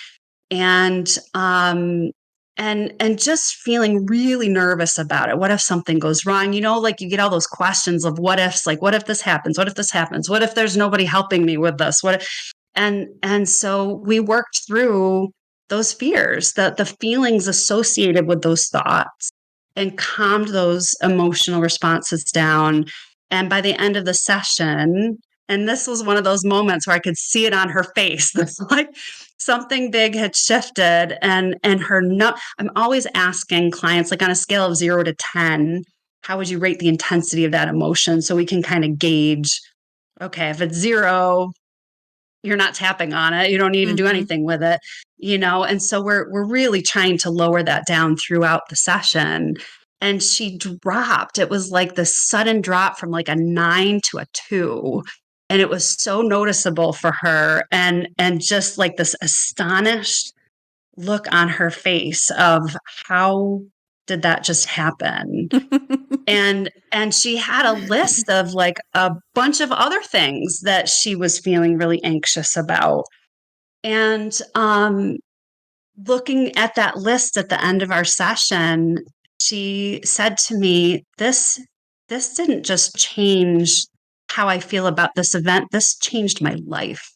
And just feeling really nervous about it. What if something goes wrong? Like you get all those questions of what ifs, like what if this happens? What if this happens? What if there's nobody helping me with this? And so we worked through those fears, the feelings associated with those thoughts, and calmed those emotional responses down. And by the end of the session, and this was one of those moments where I could see it on her face. This like something big had shifted, and her no. I'm always asking clients, like on a scale of 0 to 10, how would you rate the intensity of that emotion? So we can kind of gauge, okay, if it's 0, you're not tapping on it. You don't need to do anything with it, And so we're really trying to lower that down throughout the session. And she dropped. It was like the sudden drop from like a 9 to a 2. And it was so noticeable for her, and just like this astonished look on her face of how did that just happen? And she had a list of like a bunch of other things that she was feeling really anxious about. And looking at that list at the end of our session, she said to me, this didn't just change how I feel about this event. This changed my life.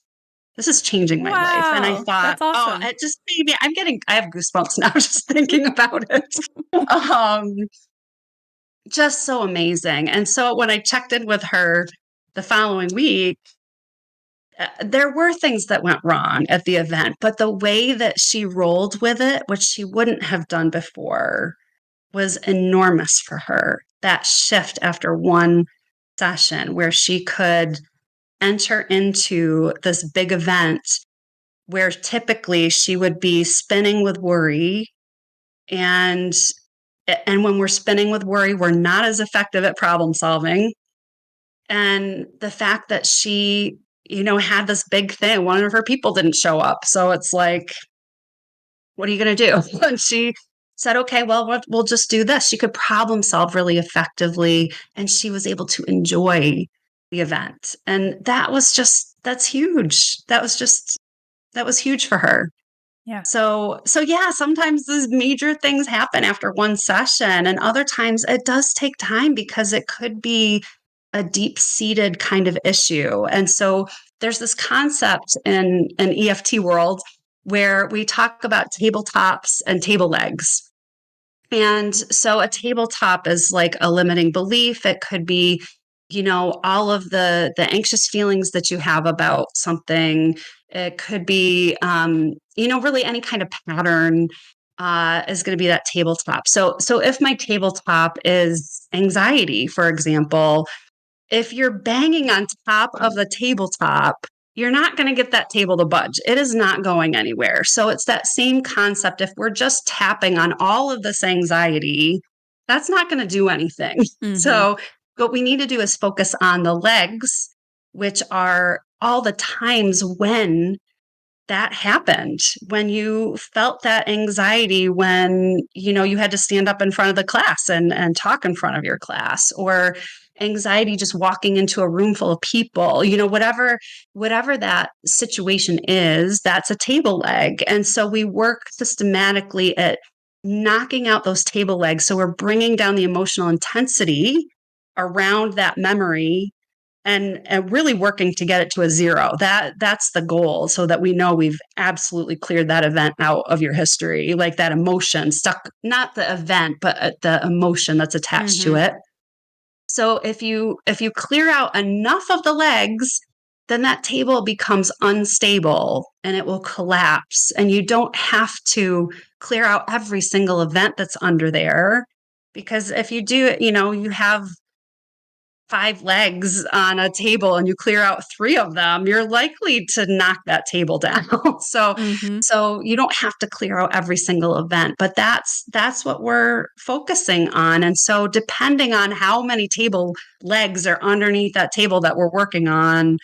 This is changing my life. And I thought, that's awesome. it just made me, I have goosebumps now just thinking about it. Just so amazing. And so when I checked in with her the following week, there were things that went wrong at the event, but the way that she rolled with it, which she wouldn't have done before, was enormous for her. That shift after one session where she could enter into this big event where typically she would be spinning with worry. And when we're spinning with worry, we're not as effective at problem solving. And the fact that she, had this big thing, one of her people didn't show up. So it's like, what are you going to do? And she said, okay, well, we'll just do this. She could problem solve really effectively, and she was able to enjoy the event. And that's huge. That was huge for her. Yeah. So yeah, sometimes these major things happen after one session, and other times it does take time because it could be a deep-seated kind of issue. And so there's this concept in an EFT world where we talk about tabletops and table legs. And so a tabletop is like a limiting belief. It could be, all of the anxious feelings that you have about something. It could be, really any kind of pattern is going to be that tabletop. So if my tabletop is anxiety, for example, if you're banging on top of the tabletop, you're not going to get that table to budge. It is not going anywhere. So it's that same concept. If we're just tapping on all of this anxiety, that's not going to do anything. So what we need to do is focus on the legs, which are all the times when that happened, when you felt that anxiety, when, you had to stand up in front of the class and talk in front of your class, or anxiety just walking into a room full of people, whatever that situation is, that's a table leg. And so we work systematically at knocking out those table legs. So we're bringing down the emotional intensity around that memory and really working to get it to a 0. That's the goal, so that we know we've absolutely cleared that event out of your history, like that emotion stuck, not the event, but the emotion that's attached to it. So if you clear out enough of the legs, then that table becomes unstable and it will collapse. And you don't have to clear out every single event that's under there, because if you do it, you have 5 legs on a table and you clear out 3 of them, you're likely to knock that table down. So Mm-hmm. so you don't have to clear out every single event, but that's what we're focusing on. And so depending on how many table legs are underneath that table that we're working on,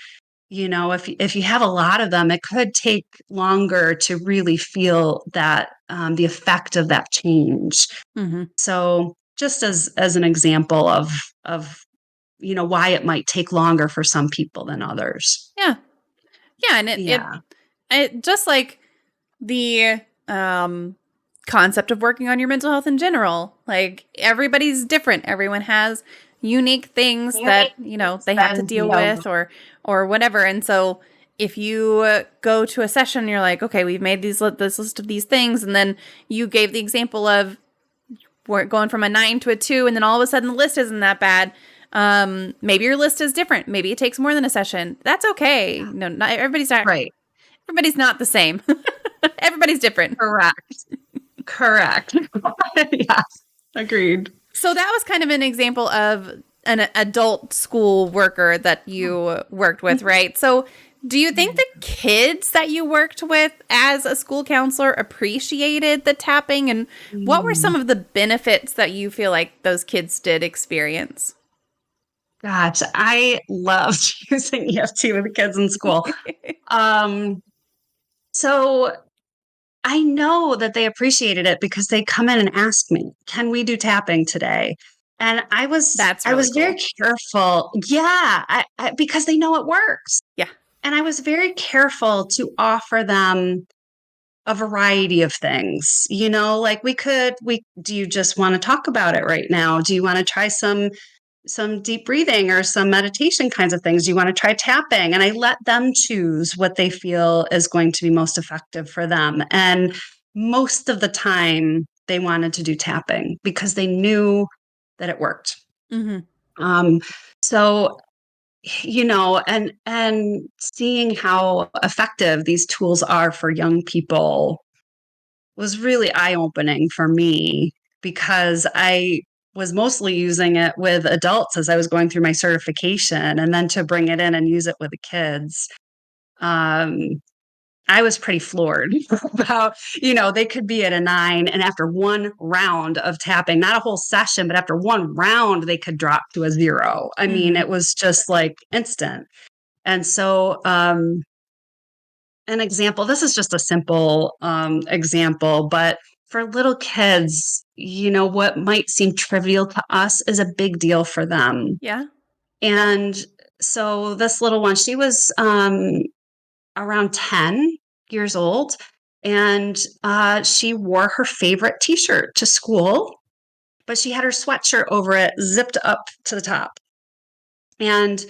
if you have a lot of them, it could take longer to really feel that the effect of that change. Mm-hmm. So just as an example of why it might take longer for some people than others. Yeah. Yeah. And Yeah. it just like the concept of working on your mental health in general. Like everybody's different. Everyone has unique things that, they have to deal with or whatever. And so if you go to a session, you're like, okay, we've made this list of these things. And then you gave the example of we're going from a 9 to a 2. And then all of a sudden the list isn't that bad. Maybe your list is different. Maybe it takes more than a session. That's okay. No, not everybody's not Right. Everybody's not the same. Everybody's different. Correct. Yeah. Agreed. So that was kind of an example of an adult school worker that you worked with, right? So do you think the kids that you worked with as a school counselor appreciated the tapping? And what were some of the benefits that you feel like those kids did experience? Gosh, I loved using EFT with the kids in school. So I know that they appreciated it because they come in and ask me, "Can we do tapping today?" And I was very careful. Yeah, because they know it works. Yeah. And I was very careful to offer them a variety of things. Like do you just want to talk about it right now? Do you want to try some deep breathing or some meditation kinds of things? Do you want to try tapping? And I let them choose what they feel is going to be most effective for them. And most of the time they wanted to do tapping because they knew that it worked. Mm-hmm. So, and seeing how effective these tools are for young people was really eye-opening for me, because I was mostly using it with adults as I was going through my certification, and then to bring it in and use it with the kids. I was pretty floored about, they could be at a 9, and after one round of tapping, not a whole session, but after one round, they could drop to a 0. I mean, it was just like instant. And so, an example, this is just a simple example, but for little kids, what might seem trivial to us is a big deal for them. Yeah. And so this little one, she was around 10 years old, and she wore her favorite t-shirt to school, but she had her sweatshirt over it zipped up to the top. And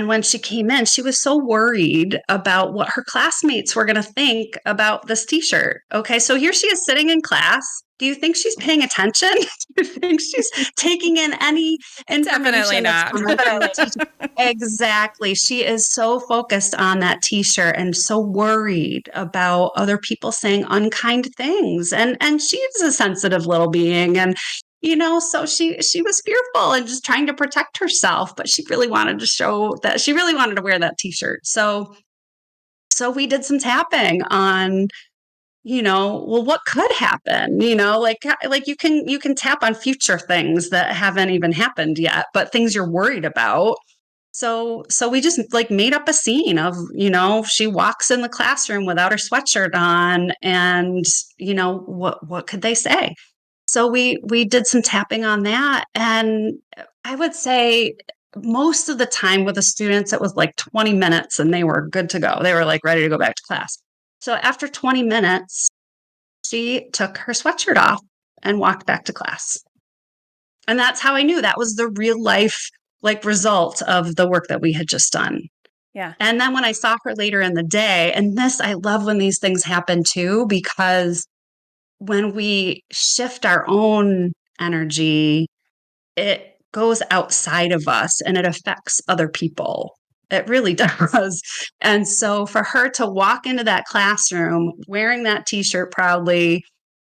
when she came in, she was so worried about what her classmates were going to think about this t-shirt. Okay, so here she is sitting in class. Do you think she's paying attention? Do you think she's taking in any information? Definitely not. Exactly. She is so focused on that t-shirt and so worried about other people saying unkind things. And she's a sensitive little being. And so she was fearful and just trying to protect herself, but she really wanted to show that she really wanted to wear that t-shirt. So we did some tapping on, well, what could happen? Like you can tap on future things that haven't even happened yet, but things you're worried about. So we just like made up a scene of, she walks in the classroom without her sweatshirt on, and what could they say? So we did some tapping on that. And I would say most of the time with the students, it was like 20 minutes and they were good to go. They were like ready to go back to class. So after 20 minutes, she took her sweatshirt off and walked back to class. And that's how I knew that was the real life like result of the work that we had just done. Yeah. And then when I saw her later in the day, and this, I love when these things happen too, because when we shift our own energy, it goes outside of us and it affects other people. It really does. And so for her to walk into that classroom wearing that t-shirt proudly,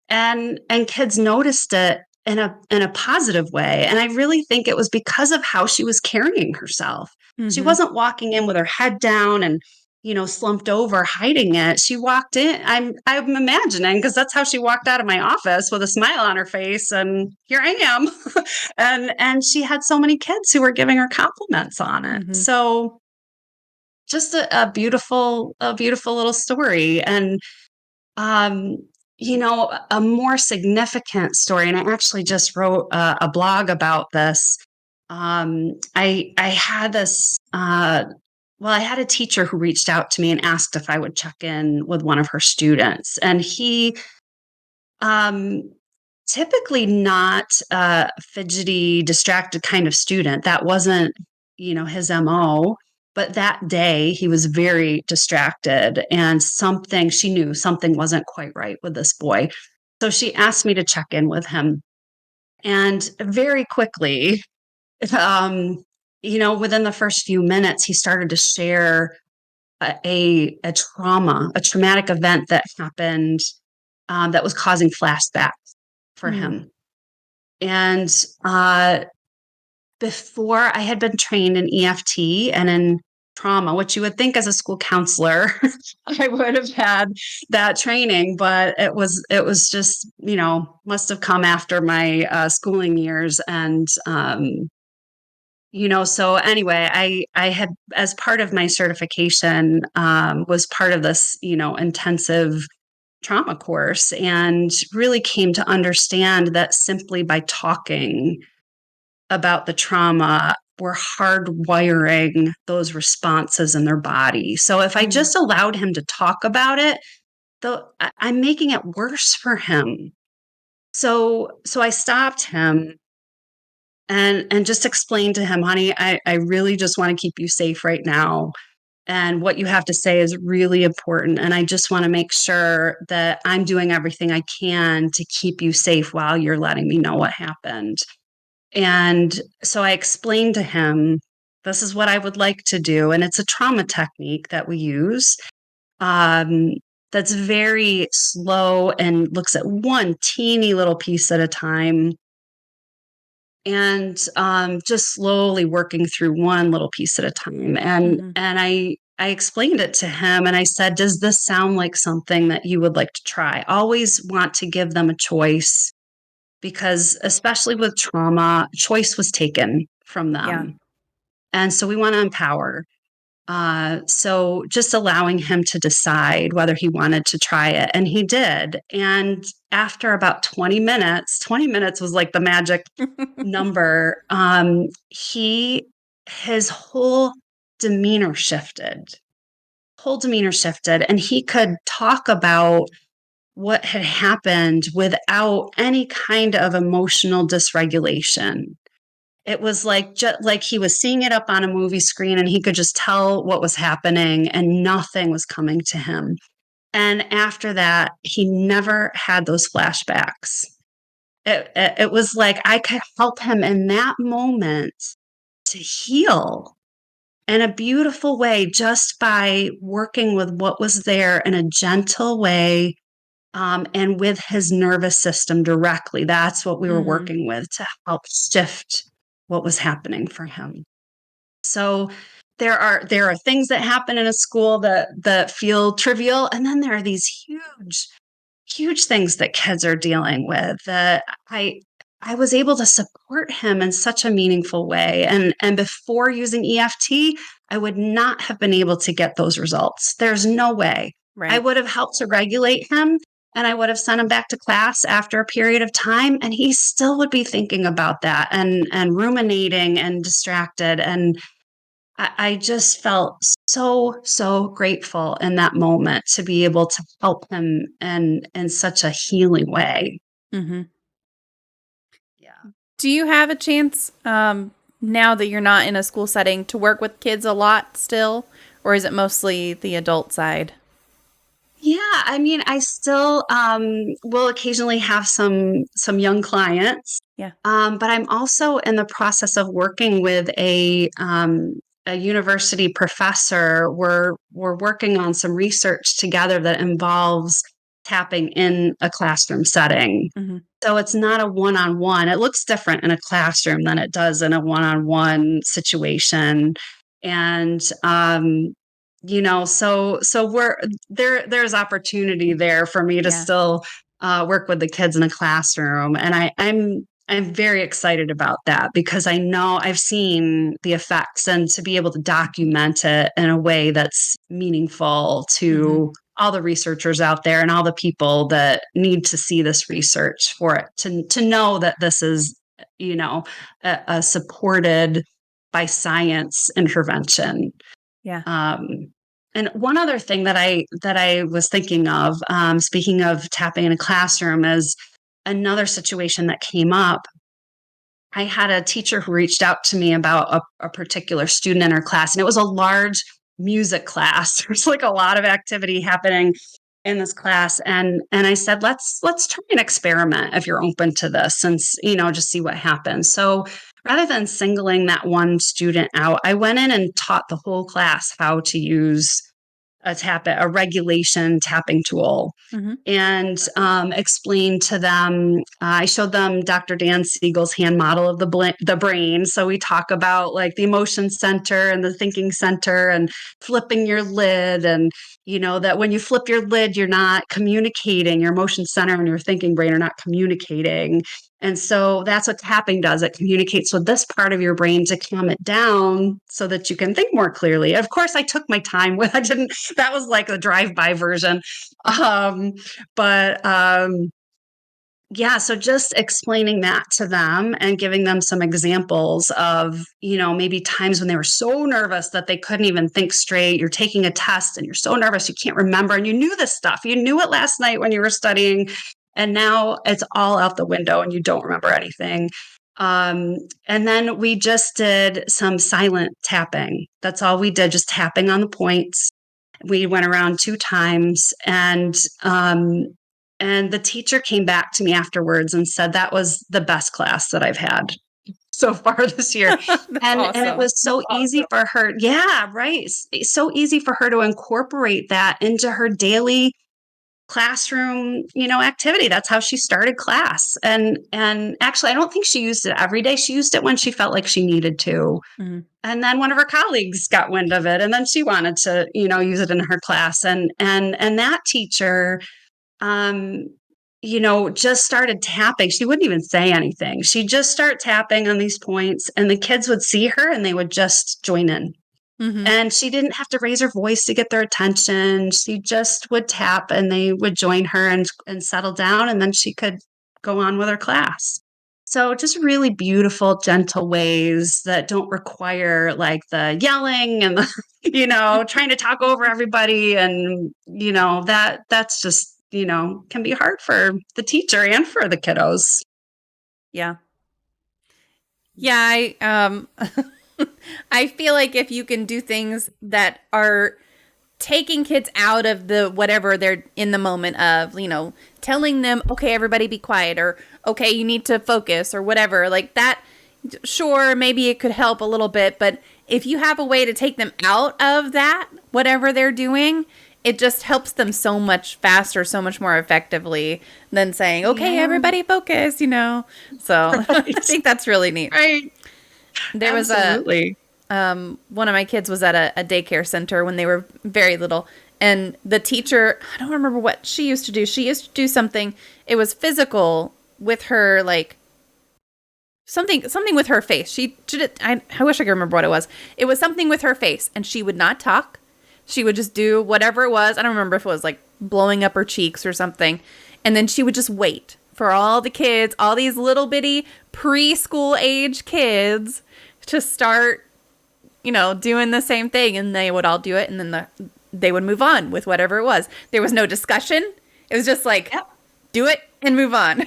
and kids noticed it in a positive way. And I really think it was because of how she was carrying herself. She Mm-hmm. wasn't walking in with her head down and slumped over hiding it. She walked in, I'm imagining, because that's how she walked out of my office, with a smile on her face, and here I am. And she had so many kids who were giving her compliments on it. Mm-hmm. So just a beautiful little story. And um, a more significant story, and I actually just wrote a blog about this. I had this. Well, I had a teacher who reached out to me and asked if I would check in with one of her students, and he, um, typically not a fidgety, distracted kind of student. That wasn't, his MO. But that day he was very distracted, and she knew something wasn't quite right with this boy. So she asked me to check in with him. And very quickly, within the first few minutes, he started to share a traumatic event that happened, that was causing flashbacks for Mm. him. And before, I had been trained in EFT and in trauma, which you would think as a school counselor, I would have had that training, but it was just, must have come after my schooling years. And, so anyway, I had, as part of my certification, was part of this, intensive trauma course, and really came to understand that simply by talking about the trauma, we're hardwiring those responses in their body. So if I just allowed him to talk about it, I'm making it worse for him. So I stopped him and just explained to him, honey, I really just want to keep you safe right now. And what you have to say is really important. And I just want to make sure that I'm doing everything I can to keep you safe while you're letting me know what happened. And so I explained to him, this is what I would like to do. And it's a trauma technique that we use, um, that's very slow and looks at one teeny little piece at a time, and just slowly working through one little piece at a time. And Mm-hmm. I explained it to him, and I said, does this sound like something that you would like to try? Always want to give them a choice, because especially with trauma, choice was taken from Yeah. them. And so we want to empower. So just allowing him to decide whether he wanted to try it. And he did. And after about 20 minutes was like the magic number. His whole demeanor shifted, and he could talk about what had happened without any kind of emotional dysregulation. It was like like he was seeing it up on a movie screen, and he could just tell what was happening and nothing was coming to him. And after that, he never had those flashbacks. It was like I could help him in that moment to heal in a beautiful way, just by working with what was there in a gentle way, and with his nervous system directly. That's what we were Mm-hmm. working with to help shift what was happening for him. So there are things that happen in a school that feel trivial, and then there are these huge things that kids are dealing with that I was able to support him in such a meaningful way. And before using EFT, I would not have been able to get those results. There's no way. I Right. would have helped to regulate him, and I would have sent him back to class after a period of time, and he still would be thinking about that and ruminating and distracted. And I just felt so grateful in that moment to be able to help him in such a healing way. Mm-hmm. Yeah. Do you have a chance, now that you're not in a school setting to work with kids a lot still, or is it mostly the adult side? Yeah, I mean, I still will occasionally have some young clients, Yeah. but I'm also in the process of working with a university professor. We're working on some research together that involves tapping in a classroom setting. Mm-hmm. So it's not a one-on-one. It looks different in a classroom than it does in a one-on-one situation. And so we're there's opportunity there for me to Yeah. still work with the kids in a classroom. And I'm very excited about that because I know I've seen the effects, and to be able to document it in a way that's meaningful Mm-hmm. to all the researchers out there and all the people that need to see this research for it to know that this is, a supported by science intervention. Yeah. And one other thing that I was thinking of, speaking of tapping in a classroom, is another situation that came up. I had a teacher who reached out to me about a particular student in her class, and it was a large music class. There's like a lot of activity happening in this class, and I said, let's try an experiment if you're open to this, and just see what happens. So rather than singling that one student out, I went in and taught the whole class how to use a regulation tapping tool, Mm-hmm. and explained to them. I showed them Dr. Dan Siegel's hand model of the brain. So we talk about like the emotion center and the thinking center, and flipping your lid, and that when you flip your lid, you're not communicating. Your emotion center and your thinking brain are not communicating. And so that's what tapping does. It communicates with this part of your brain to calm it down so that you can think more clearly. Of course, I took my time with, that was like a drive-by version. But yeah, so just explaining that to them and giving them some examples of, maybe times when they were so nervous that they couldn't even think straight. You're taking a test and you're so nervous you can't remember, and you knew this stuff. You knew it last night when you were studying, and now it's all out the window and you don't remember anything. And then we just did some silent tapping. That's all we did, just tapping on the points. We went around 2 times, and the teacher came back to me afterwards and said that was the best class that I've had so far this year. And it was so easy for her. Yeah, right. It's so easy for her to incorporate that into her daily classroom, activity. That's how she started class. And actually, I don't think she used it every day. She used it when she felt like she needed to. Mm-hmm. And then one of her colleagues got wind of it, and then she wanted to, use it in her class. And that teacher, just started tapping. She wouldn't even say anything. She'd just start tapping on these points, and the kids would see her and they would just join in. Mm-hmm. And she didn't have to raise her voice to get their attention. She just would tap, and they would join her and settle down, and then she could go on with her class. So just really beautiful, gentle ways that don't require like the yelling and the, trying to talk over everybody. And, that's just, can be hard for the teacher and for the kiddos. Yeah. Yeah. I feel like if you can do things that are taking kids out of the whatever they're in the moment of, telling them, okay, everybody be quiet, or okay, you need to focus, or whatever, like that, sure, maybe it could help a little bit. But if you have a way to take them out of that, whatever they're doing, it just helps them so much faster, so much more effectively than saying, okay, everybody focus, So right. I think that's really neat. Right. There Absolutely. was one of my kids was at a daycare center when they were very little, and the teacher, I don't remember what she used to do. She used to do something. It was physical with her, like something with her face. She did. I wish I could remember what it was. It was something with her face, and she would not talk. She would just do whatever it was. I don't remember if it was like blowing up her cheeks or something, and then she would just wait for all the kids, all these little bitty preschool age kids, to start, doing the same thing, and they would all do it, and then they would move on with whatever it was. There was no discussion. It was just like, do it and move on.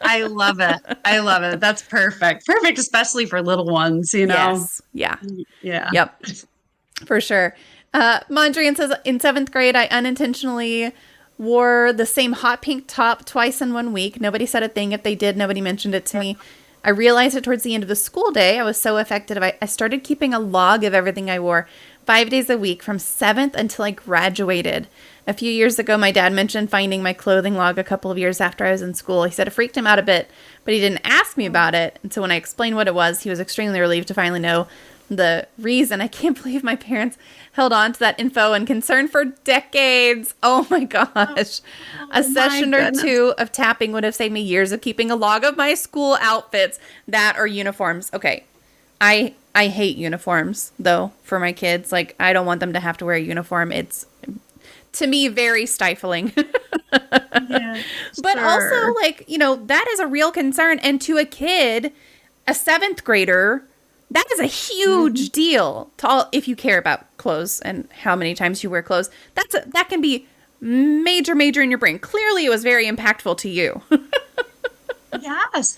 I love it. I love it. That's perfect. Perfect, especially for little ones, you know? Yes. Yeah. Yeah. Yep. For sure. Mondrian says, in 7th grade, I unintentionally wore the same hot pink top twice in 1 week. Nobody said a thing. If they did, nobody mentioned it to me. I realized it towards the end of the school day. I was so affected. I started keeping a log of everything I wore 5 days a week from 7th until I graduated. A few years ago, my dad mentioned finding my clothing log a couple of years after I was in school. He said it freaked him out a bit, but he didn't ask me about it. And so when I explained what it was, he was extremely relieved to finally know the reason. I can't believe my parents held on to that info and concern for decades. Oh my gosh. A session or two of tapping would have saved me years of keeping a log of my school outfits, that or uniforms. Okay. I hate uniforms though for my kids. Like, I don't want them to have to wear a uniform. It's, to me, very stifling. Yeah, but sure. also, like, you know, that is a real concern. And to a kid, a 7th grader, that is a huge deal to all, if you care about clothes and how many times you wear clothes. That can be major in your brain. Clearly, it was very impactful to you. Yes,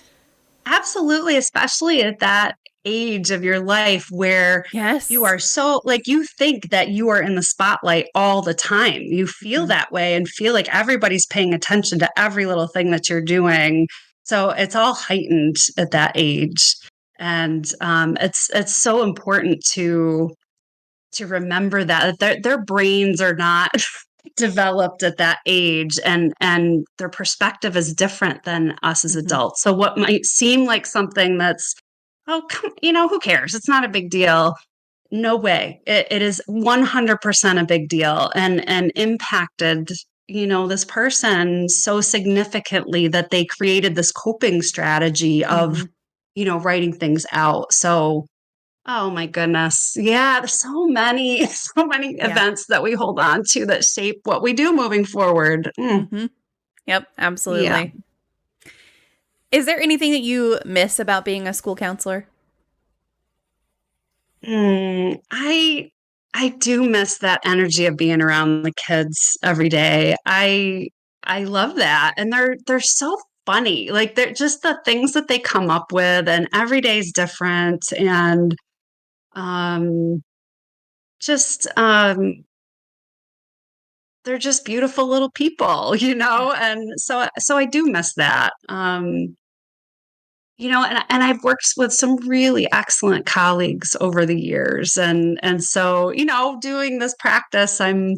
absolutely. Especially at that age of your life where Yes. you are so, like, you think that you are in the spotlight all the time. You feel that way and feel like everybody's paying attention to every little thing that you're doing. So it's all heightened at that age. And it's so important to remember that their brains are not developed at that age, and their perspective is different than us as adults. So what might seem like something that's, oh, who cares? It's not a big deal. No way. It is 100% a big deal, and impacted, this person so significantly that they created this coping strategy of, writing things out. So, oh my goodness. Yeah, there's so many, so many events that we hold on to that shape what we do moving forward. Yep, Yeah. absolutely. Is there anything that you miss about being a school counselor? I do miss that energy of being around the kids every day. I love that. And they're so funny. Like, they're just the things that they come up with, and every day is different. And um just they're just beautiful little people, and so I do miss that. And I've worked with some really excellent colleagues over the years, and so, doing this practice, I'm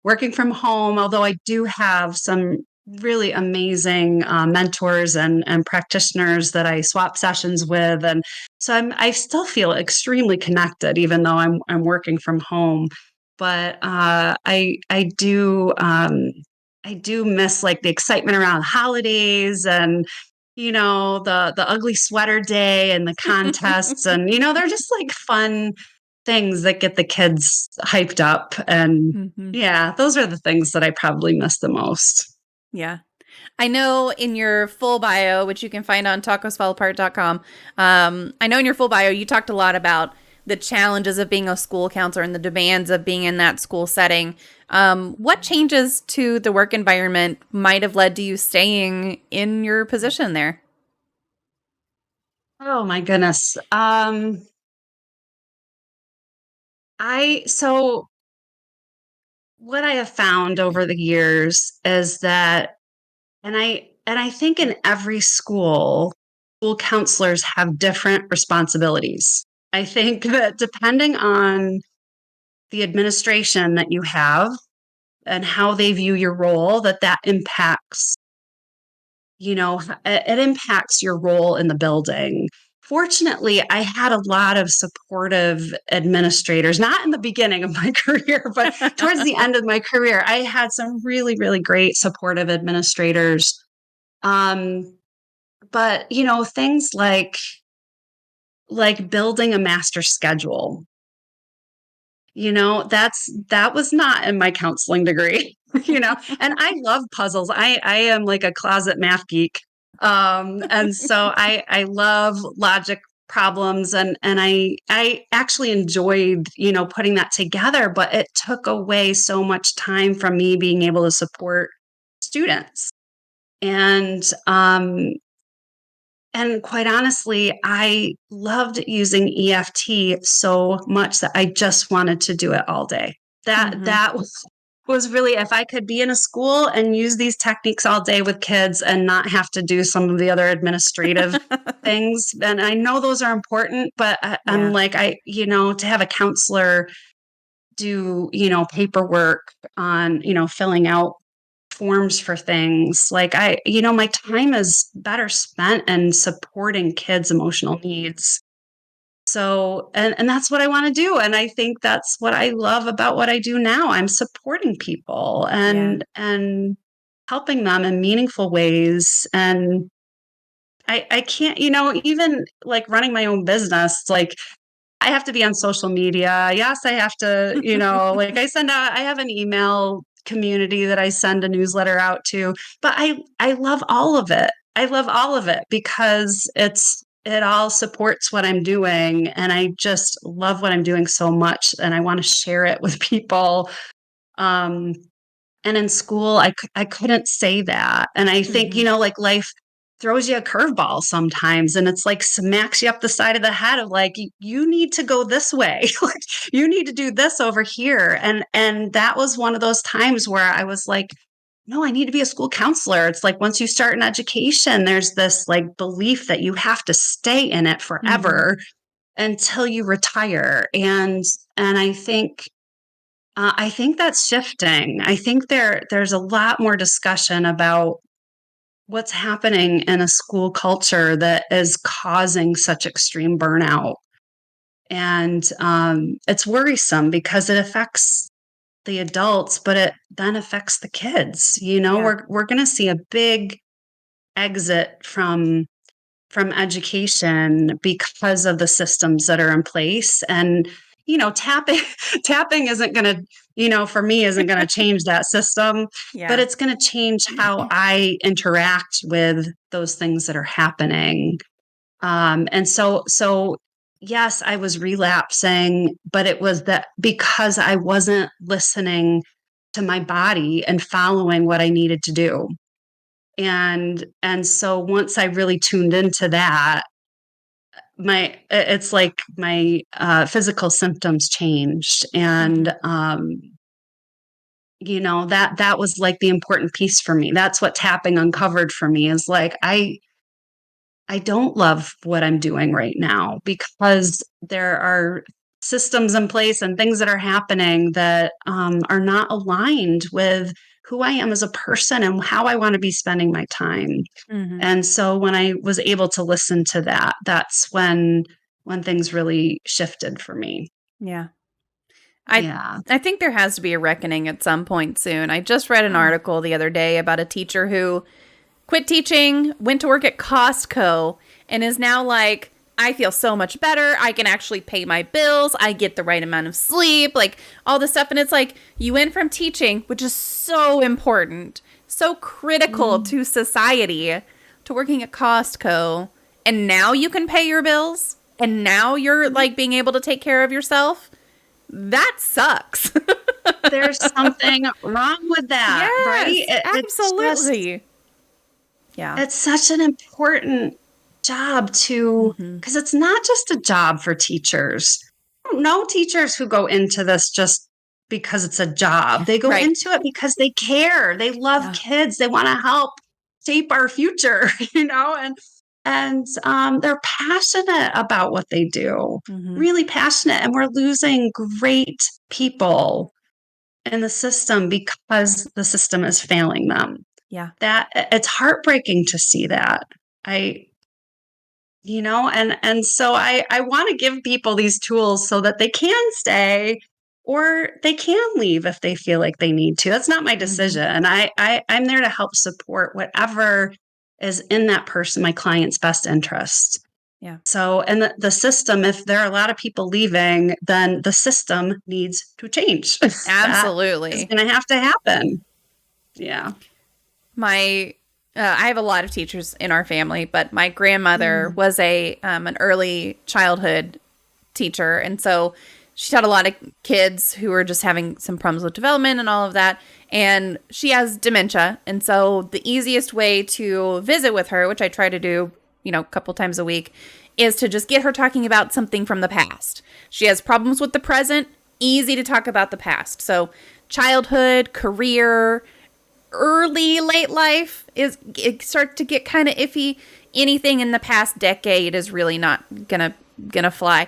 working from home, although I do have some really amazing mentors and practitioners that I swap sessions with, and so I still feel extremely connected, even though I'm working from home. But I do miss, like, the excitement around holidays, and the ugly sweater day and the contests, and they're just like fun things that get the kids hyped up. And yeah, those are the things that I probably miss the most. Yeah. I know in your full bio, which you can find on tacosfallapart.com, I know in your full bio, you talked a lot about the challenges of being a school counselor and the demands of being in that school setting. What changes to the work environment might have led to you staying in your position there? Oh my goodness. So what I have found over the years is that, and I think in every school counselors have different responsibilities. I think that depending on the administration that you have and how they view your role, that impacts, it impacts your role in the building. Fortunately, I had a lot of supportive administrators, not in the beginning of my career, but towards the end of my career. I had some really, really great supportive administrators. But, things like building a master schedule, that was not in my counseling degree, and I love puzzles. I am like a closet math geek. And so I love logic problems, and I actually enjoyed, putting that together, but it took away so much time from me being able to support students. And And quite honestly, I loved using EFT so much that I just wanted to do it all day. That was really, if I could be in a school and use these techniques all day with kids and not have to do some of the other administrative things. And I know those are important, but I'm like, to have a counselor do, paperwork on, filling out forms for things. Like my time is better spent in supporting kids' emotional needs. So, and that's what I want to do. And I think that's what I love about what I do now. I'm supporting people and helping them in meaningful ways. And I can't, even like running my own business, like I have to be on social media. Yes, I have to, like I have an email community that I send a newsletter out to, but I love all of it. I love all of it because it all supports what I'm doing. And I just love what I'm doing so much. And I want to share it with people. Um, and in school, I couldn't say that. And I think, like life throws you a curveball sometimes and it's like smacks you up the side of the head of like, you need to go this way. Like you need to do this over here. And that was one of those times where I was like, no, I need to be a school counselor. It's like once you start in education, there's this like belief that you have to stay in it forever until you retire. And I think that's shifting. I think there's a lot more discussion about what's happening in a school culture that is causing such extreme burnout. And it's worrisome because it affects the adults, but it then affects the kids. We're going to see a big exit from education because of the systems that are in place. And tapping isn't going to, for me, isn't going to change that system, but it's going to change how I interact with those things that are happening. And so, yes, I was relapsing, but it was that because I wasn't listening to my body and following what I needed to do. And so once I really tuned into that, it's like my physical symptoms changed. And, that was like the important piece for me. That's what tapping uncovered for me is like, I don't love what I'm doing right now because there are systems in place and things that are happening that are not aligned with who I am as a person and how I want to be spending my time. And so when I was able to listen to that, that's when things really shifted for me. Yeah. I think there has to be a reckoning at some point soon. I just read an article the other day about a teacher who quit teaching, went to work at Costco, and is now like, I feel so much better. I can actually pay my bills. I get the right amount of sleep, like all this stuff. And it's like, you went from teaching, which is so important, so critical to society, to working at Costco. And now you can pay your bills. And now you're like being able to take care of yourself. That sucks. There's something wrong with that, right? Absolutely. It's such an important job because it's not just a job for teachers. I don't know teachers who go into this just because it's a job. They go into it because they care. They love kids. They want to help shape our future, and they're passionate about what they do, really passionate. And we're losing great people in the system because the system is failing them. Yeah. That it's heartbreaking to see that. And so I want to give people these tools so that they can stay or they can leave if they feel like they need to. That's not my decision. I'm there to help support whatever is in that person, my client's best interest. Yeah. So, and the system, if there are a lot of people leaving, then the system needs to change. Absolutely. It's going to have to happen. Yeah. I have a lot of teachers in our family, but my grandmother was an early childhood teacher. And so she taught a lot of kids who were just having some problems with development and all of that. And she has dementia. And so the easiest way to visit with her, which I try to do a couple times a week, is to just get her talking about something from the past. She has problems with the present, easy to talk about the past. So childhood, career, early, late life it starts to get kind of iffy. Anything in the past decade is really not gonna fly.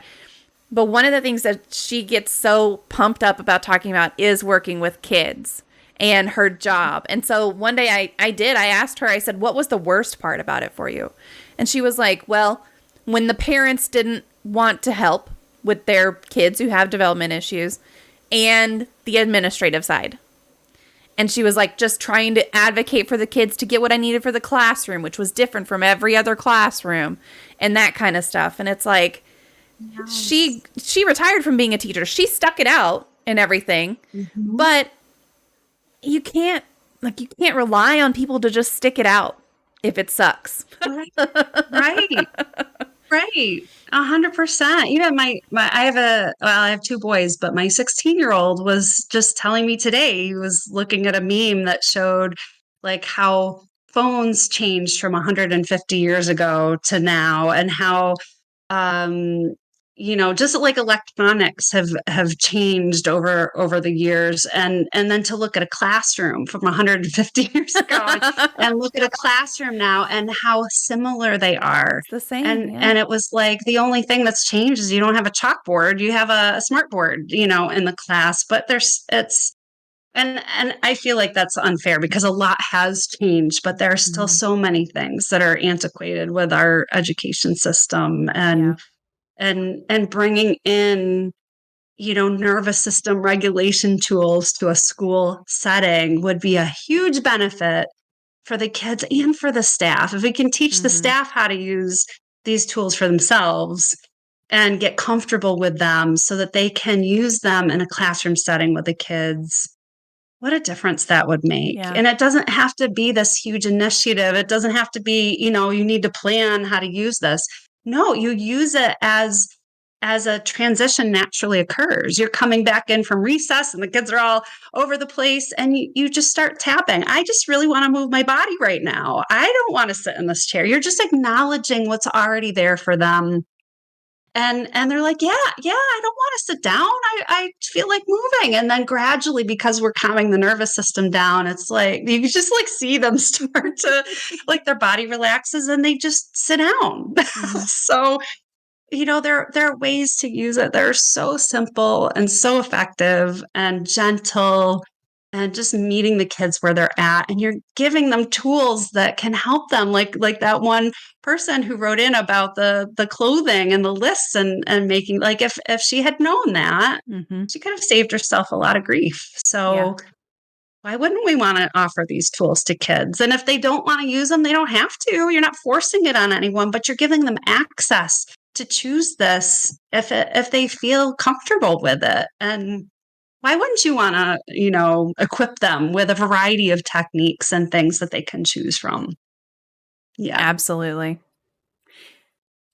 But one of the things that she gets so pumped up about talking about is working with kids and her job. And so one day I asked her, I said, what was the worst part about it for you? And she was like, well, when the parents didn't want to help with their kids who have development issues and the administrative side. And she was like, just trying to advocate for the kids to get what I needed for the classroom, which was different from every other classroom and that kind of stuff. And it's like, yes. She retired from being a teacher. She stuck it out and everything, but you can't rely on people to just stick it out if it sucks. Right. 100%. Even I have two boys, but my 16-year-old was just telling me today, he was looking at a meme that showed like how phones changed from 150 years ago to now, and how, just like electronics have changed over the years, and then to look at a classroom from 150 years ago and look at a classroom now and how similar they are. It's the same. And it was like the only thing that's changed is you don't have a chalkboard, you have a smart board, in the class. But and I feel like that's unfair because a lot has changed, but there are still so many things that are antiquated with our education system, and bringing in, nervous system regulation tools to a school setting would be a huge benefit for the kids and for the staff. If we can teach the staff how to use these tools for themselves and get comfortable with them so that they can use them in a classroom setting with the kids, what a difference that would make. Yeah. And it doesn't have to be this huge initiative. It doesn't have to be, you need to plan how to use this. No, you use it as a transition naturally occurs. You're coming back in from recess and the kids are all over the place, and you just start tapping. I just really want to move my body right now. I don't want to sit in this chair. You're just acknowledging what's already there for them. And they're like, yeah, I don't want to sit down. I feel like moving. And then gradually, because we're calming the nervous system down, it's like, you just like see them start to, like their body relaxes and they just sit down. So, there are ways to use it that are so simple and so effective and gentle, and just meeting the kids where they're at. And you're giving them tools that can help them. Like that one person who wrote in about the clothing and the lists and making, like, if she had known that, she could have saved herself a lot of grief. So why wouldn't we want to offer these tools to kids? And if they don't want to use them, they don't have to. You're not forcing it on anyone, but you're giving them access to choose this if they feel comfortable with it. And why wouldn't you want to, equip them with a variety of techniques and things that they can choose from? Yeah, absolutely.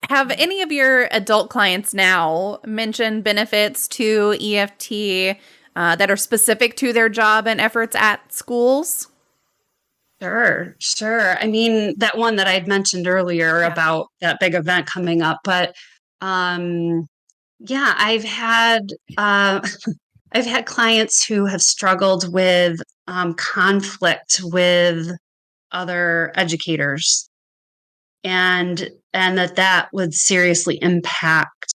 Have any of your adult clients now mentioned benefits to EFT that are specific to their job and efforts at schools? Sure. I mean, that one that I'd mentioned earlier about that big event coming up, but I've had clients who have struggled with conflict with other educators, and that would seriously impact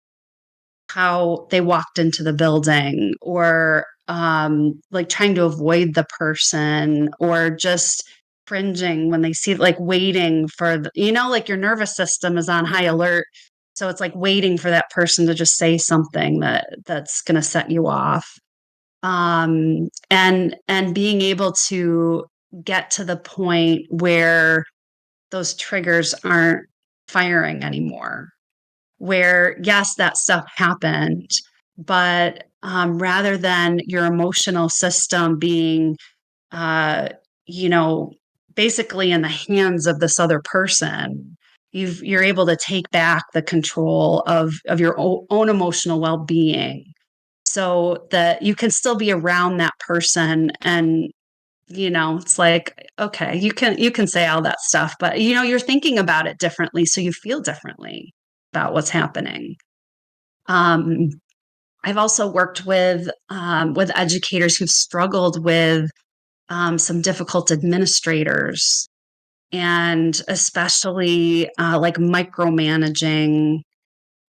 how they walked into the building, or like trying to avoid the person, or just cringing when they see, like waiting for like your nervous system is on high alert. So it's like waiting for that person to just say something that's going to set you off. And being able to get to the point where those triggers aren't firing anymore, where, yes, that stuff happened, but rather than your emotional system being, basically in the hands of this other person, you're able to take back the control of your own emotional well-being, so that you can still be around that person and It's like, okay, you can say all that stuff, but you're thinking about it differently, so you feel differently about what's happening. Um, I've also worked with educators who've struggled with some difficult administrators, and especially like micromanaging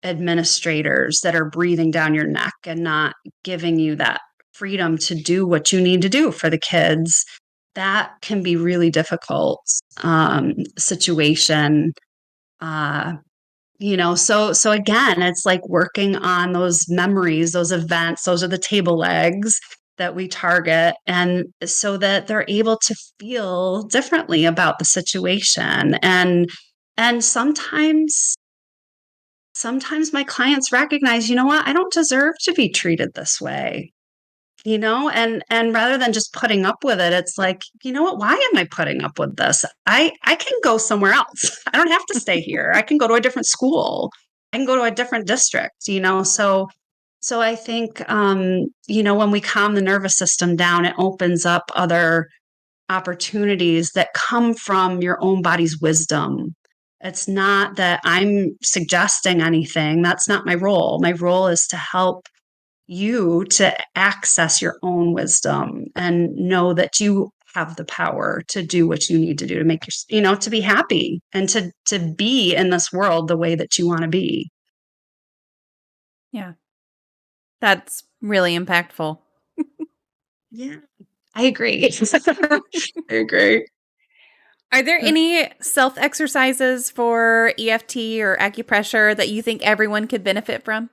administrators that are breathing down your neck and not giving you that freedom to do what you need to do for the kids. That can be really difficult situation. Uh, so again, it's like working on those memories, those events. Those are the table legs that we target, and so that they're able to feel differently about the situation. And sometimes my clients recognize, you know what, I don't deserve to be treated this way. And rather than just putting up with it, it's like, you know what, why am I putting up with this? I can go somewhere else. I don't have to stay here. I can go to a different school. I can go to a different district. So I think when we calm the nervous system down, it opens up other opportunities that come from your own body's wisdom. It's not that I'm suggesting anything. That's not my role. My role is to help you to access your own wisdom and know that you have the power to do what you need to do to make to be happy and to be in this world the way that you want to be. Yeah. That's really impactful. Yeah, I agree. I agree. Are there any self exercises for EFT or acupressure that you think everyone could benefit from?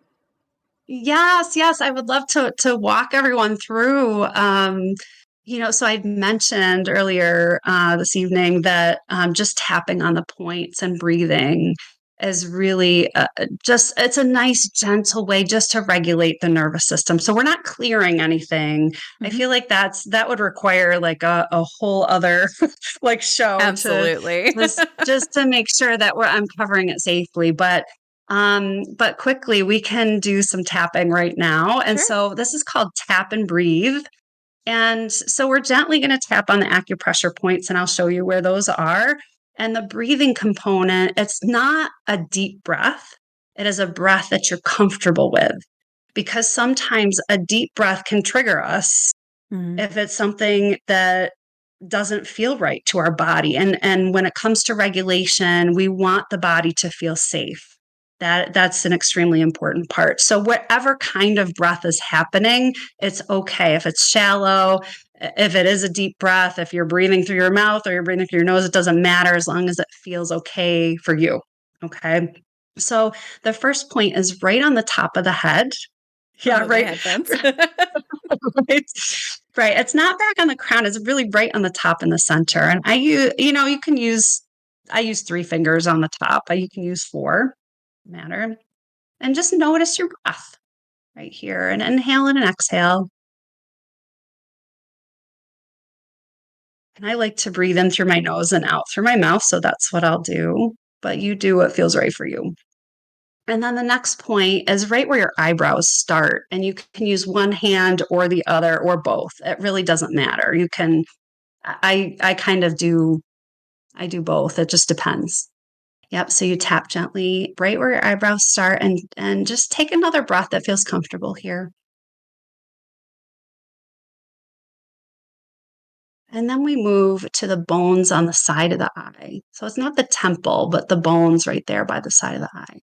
Yes, yes, I would love to walk everyone through. So I'd mentioned earlier this evening that just tapping on the points and breathing is really just it's a nice gentle way just to regulate the nervous system. So we're not clearing anything. I Mhm. feel like that would require like a whole other like show to Absolutely. just to make sure that I'm covering it safely. But quickly, we can do some tapping right now. And Sure. so this is called tap and breathe. And so we're gently going to tap on the acupressure points, and I'll show you where those are. And the breathing component, it's not a deep breath. It is a breath that you're comfortable with, because sometimes a deep breath can trigger us Mhm. if it's something that doesn't feel right to our body. And when it comes to regulation, we want the body to feel safe. That's an extremely important part. So whatever kind of breath is happening, it's okay. If it's shallow, if it is a deep breath, if you're breathing through your mouth or you're breathing through your nose, it doesn't matter as long as it feels okay for you. Okay. So the first point is right on the top of the head. Yeah, Oh, the right. headphones. Right. Right. It's not back on the crown. It's really right on the top in the center. And I use 3 fingers on the top. You can use 4, matter. And just notice your breath right here and inhale and exhale. And I like to breathe in through my nose and out through my mouth. So that's what I'll do. But you do what feels right for you. And then the next point is right where your eyebrows start. And you can use one hand or the other or both. It really doesn't matter. I kind of do, I do both. It just depends. Yep. So you tap gently right where your eyebrows start, and just take another breath that feels comfortable here. And then we move to the bones on the side of the eye. So it's not the temple, but the bones right there by the side of the eye.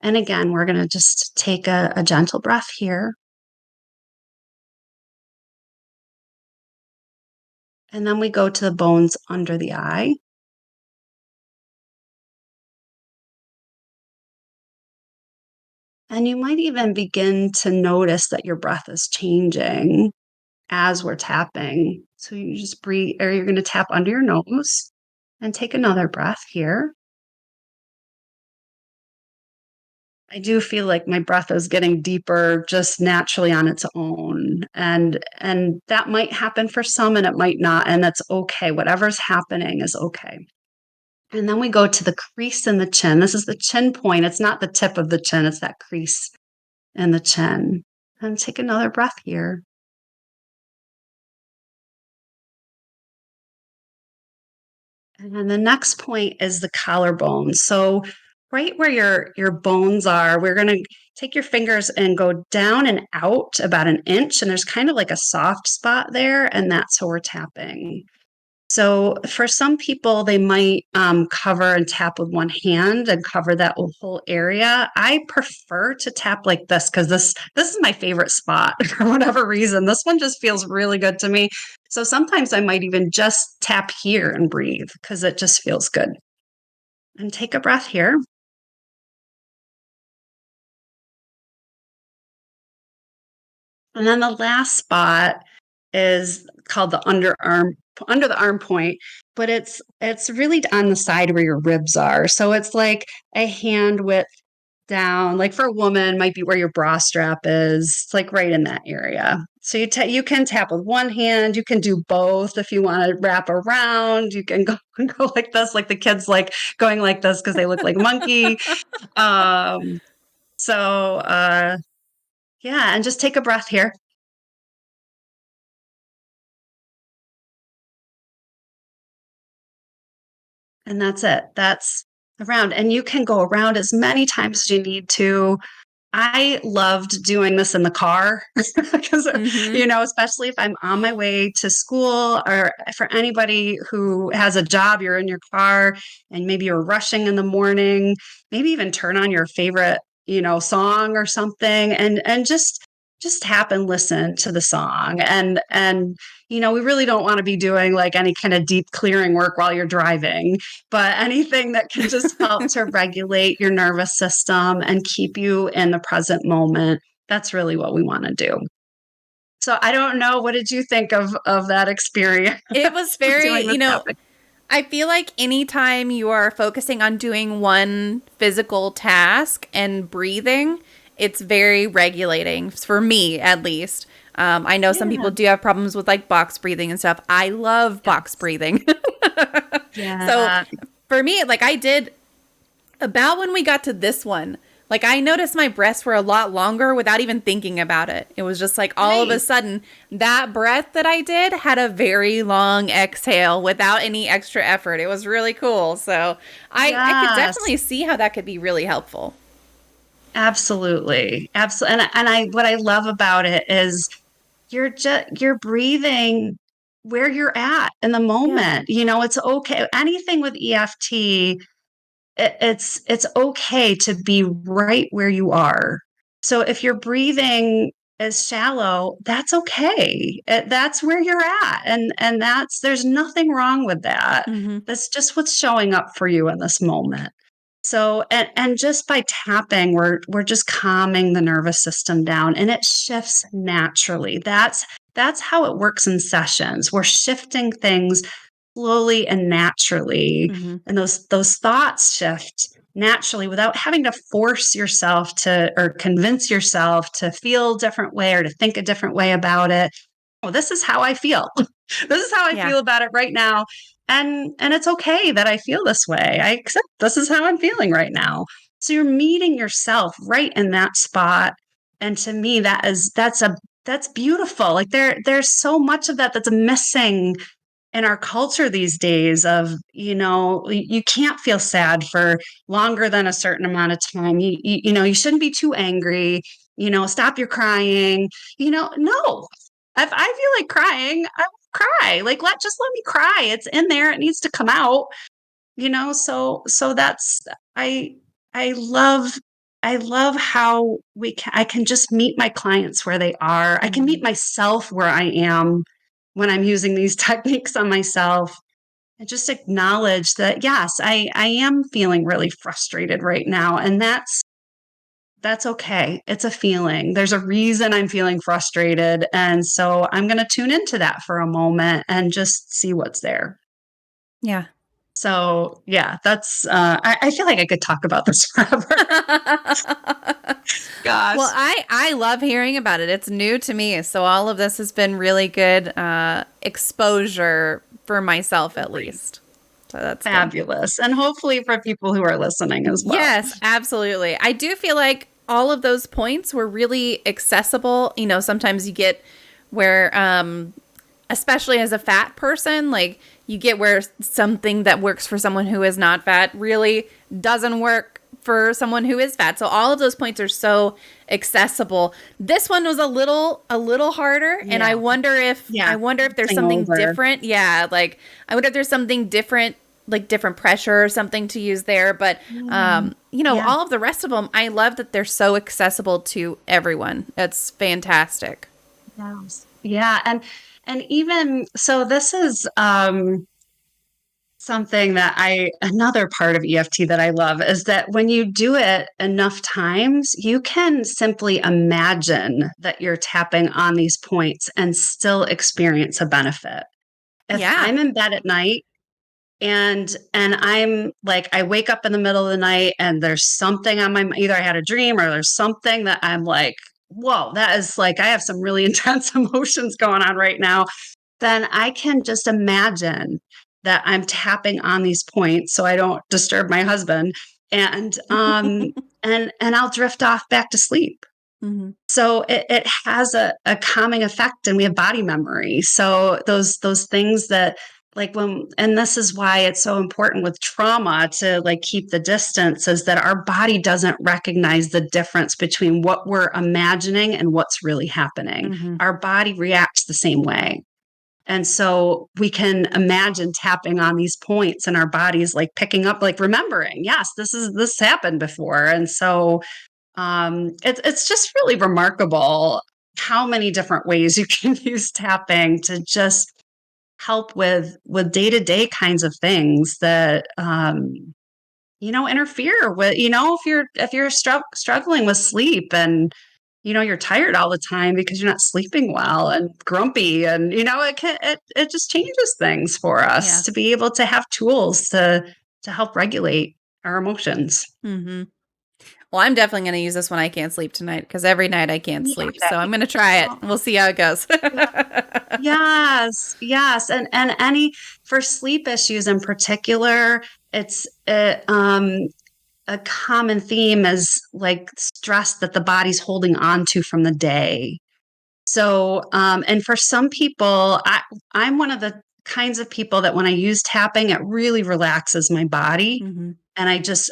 And again, we're going to just take a gentle breath here. And then we go to the bones under the eye. And you might even begin to notice that your breath is changing as we're tapping. So you just breathe, or you're going to tap under your nose and take another breath here. I do feel like my breath is getting deeper just naturally on its own. And that might happen for some and it might not. And that's okay. Whatever's happening is okay. And then we go to the crease in the chin. This is the chin point. It's not the tip of the chin, it's that crease in the chin. And take another breath here. And then the next point is the collarbone. So right where your bones are, we're going to take your fingers and go down and out about an inch. And there's kind of like a soft spot there. And that's how we're tapping. So for some people, they might cover and tap with one hand and cover that whole area. I prefer to tap like this because this is my favorite spot for whatever reason. This one just feels really good to me. So sometimes I might even just tap here and breathe because it just feels good. And take a breath here. And then the last spot is called the underarm, under the arm point, but it's really on the side where your ribs are. So it's like a hand width down, like for a woman might be where your bra strap is. It's like right in that area. So you can tap with one hand, you can do both if you want to wrap around, you can go like this, like the kids like going like this because they look like a monkey. Um, yeah, and just take a breath here. And that's it. That's around. And you can go around as many times as you need to. I loved doing this in the car because, especially if I'm on my way to school or for anybody who has a job, you're in your car and maybe you're rushing in the morning, maybe even turn on your favorite, song or something and just tap and listen to the song. And we really don't want to be doing like any kind of deep clearing work while you're driving, but anything that can just help to regulate your nervous system and keep you in the present moment. That's really what we want to do. So I don't know. What did you think of that experience? It was very, I feel like anytime you are focusing on doing one physical task and breathing, it's very regulating for me, at least. I know some people do have problems with like box breathing and stuff. I love box breathing. So for me, like I did about when we got to this one, like I noticed my breaths were a lot longer without even thinking about it. It was just like all of a sudden that breath that I did had a very long exhale without any extra effort. It was really cool. So I could definitely see how that could be really helpful. Absolutely. Absolutely. And what I love about it is you're breathing where you're at in the moment. It's okay. Anything with EFT, it's okay to be right where you are. So if your breathing is shallow, that's okay. That's where you're at. And there's nothing wrong with that. Mm-hmm. That's just what's showing up for you in this moment. So, and just by tapping, we're just calming the nervous system down and it shifts naturally. That's how it works in sessions. We're shifting things slowly and naturally. Mm-hmm. And those thoughts shift naturally without having to force yourself to, or convince yourself to feel a different way or to think a different way about it. Oh, this is how I feel. This is how I feel about it right now. And it's okay that I feel this way. I accept this is how I'm feeling right now. So you're meeting yourself right in that spot. And to me, that's beautiful. Like there's so much of that's missing in our culture these days of, you can't feel sad for longer than a certain amount of time. You shouldn't be too angry, stop your crying, no. If I feel like crying, I will cry. Like just let me cry. It's in there. It needs to come out. So that's I love how I can just meet my clients where they are. I can meet myself where I am when I'm using these techniques on myself and just acknowledge that, yes, I am feeling really frustrated right now. And that's okay. It's a feeling. There's a reason I'm feeling frustrated. And so I'm going to tune into that for a moment and just see what's there. Yeah. So yeah, that's, I feel like I could talk about this forever. Gosh. Well, I love hearing about it. It's new to me. So all of this has been really good exposure for myself, at least. So that's fabulous. Good. And hopefully for people who are listening as well. Yes, absolutely. I do feel like all of those points were really accessible. Sometimes you get where especially as a fat person, like you get where something that works for someone who is not fat really doesn't work for someone who is fat. So all of those points are so accessible. This one was a little harder, and I wonder if there's something different. Yeah, like I wonder if there's something different, like different pressure or something to use there. But all of the rest of them, I love that they're so accessible to everyone. That's fantastic. Yes. Yeah, and even so, this is something that another part of EFT that I love is that when you do it enough times, you can simply imagine that you're tapping on these points and still experience a benefit. If I'm in bed at night and I'm like, I wake up in the middle of the night and there's something on my mind, either I had a dream or there's something that I'm like, whoa, that is like, I have some really intense emotions going on right now, then I can just imagine that I'm tapping on these points so I don't disturb my husband, and and I'll drift off back to sleep. Mm-hmm. So it has a calming effect, and we have body memory. So those things that and this is why it's so important with trauma to like keep the distance, is that our body doesn't recognize the difference between what we're imagining and what's really happening. Mm-hmm. Our body reacts the same way. And so we can imagine tapping on these points and our bodies like picking up, like remembering, yes, this happened before. And so it's just really remarkable how many different ways you can use tapping to just help with day-to-day kinds of things that interfere with, if you're struggling with sleep and you're tired all the time because you're not sleeping well and grumpy, and it just changes things for us to be able to have tools to help regulate our emotions. Mm-hmm. Well, I'm definitely going to use this when I can't sleep tonight, because every night I can't sleep. So I'm going to try it. We'll see how it goes. Yes. And for sleep issues in particular, it's a common theme is like stress that the body's holding on to from the day. So, and for some people, I'm one of the kinds of people that when I use tapping, it really relaxes my body. Mm-hmm. And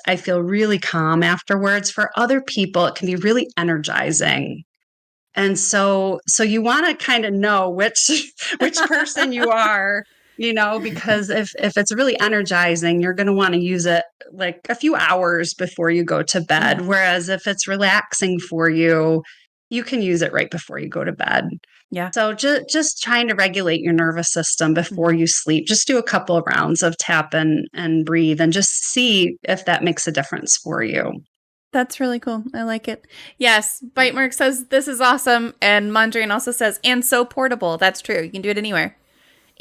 I feel really calm afterwards. For other people, it can be really energizing. And so you want to kind of know which person you are, because if it's really energizing, you're going to want to use it like a few hours before you go to bed. Mm-hmm. Whereas if it's relaxing for you, you can use it right before you go to bed. Yeah. So just trying to regulate your nervous system before you sleep. Just do a couple of rounds of tap and breathe and just see if that makes a difference for you. That's really cool. I like it. Yes. Bitemark says, this is awesome. And Mondrian also says, and so portable. That's true. You can do it anywhere.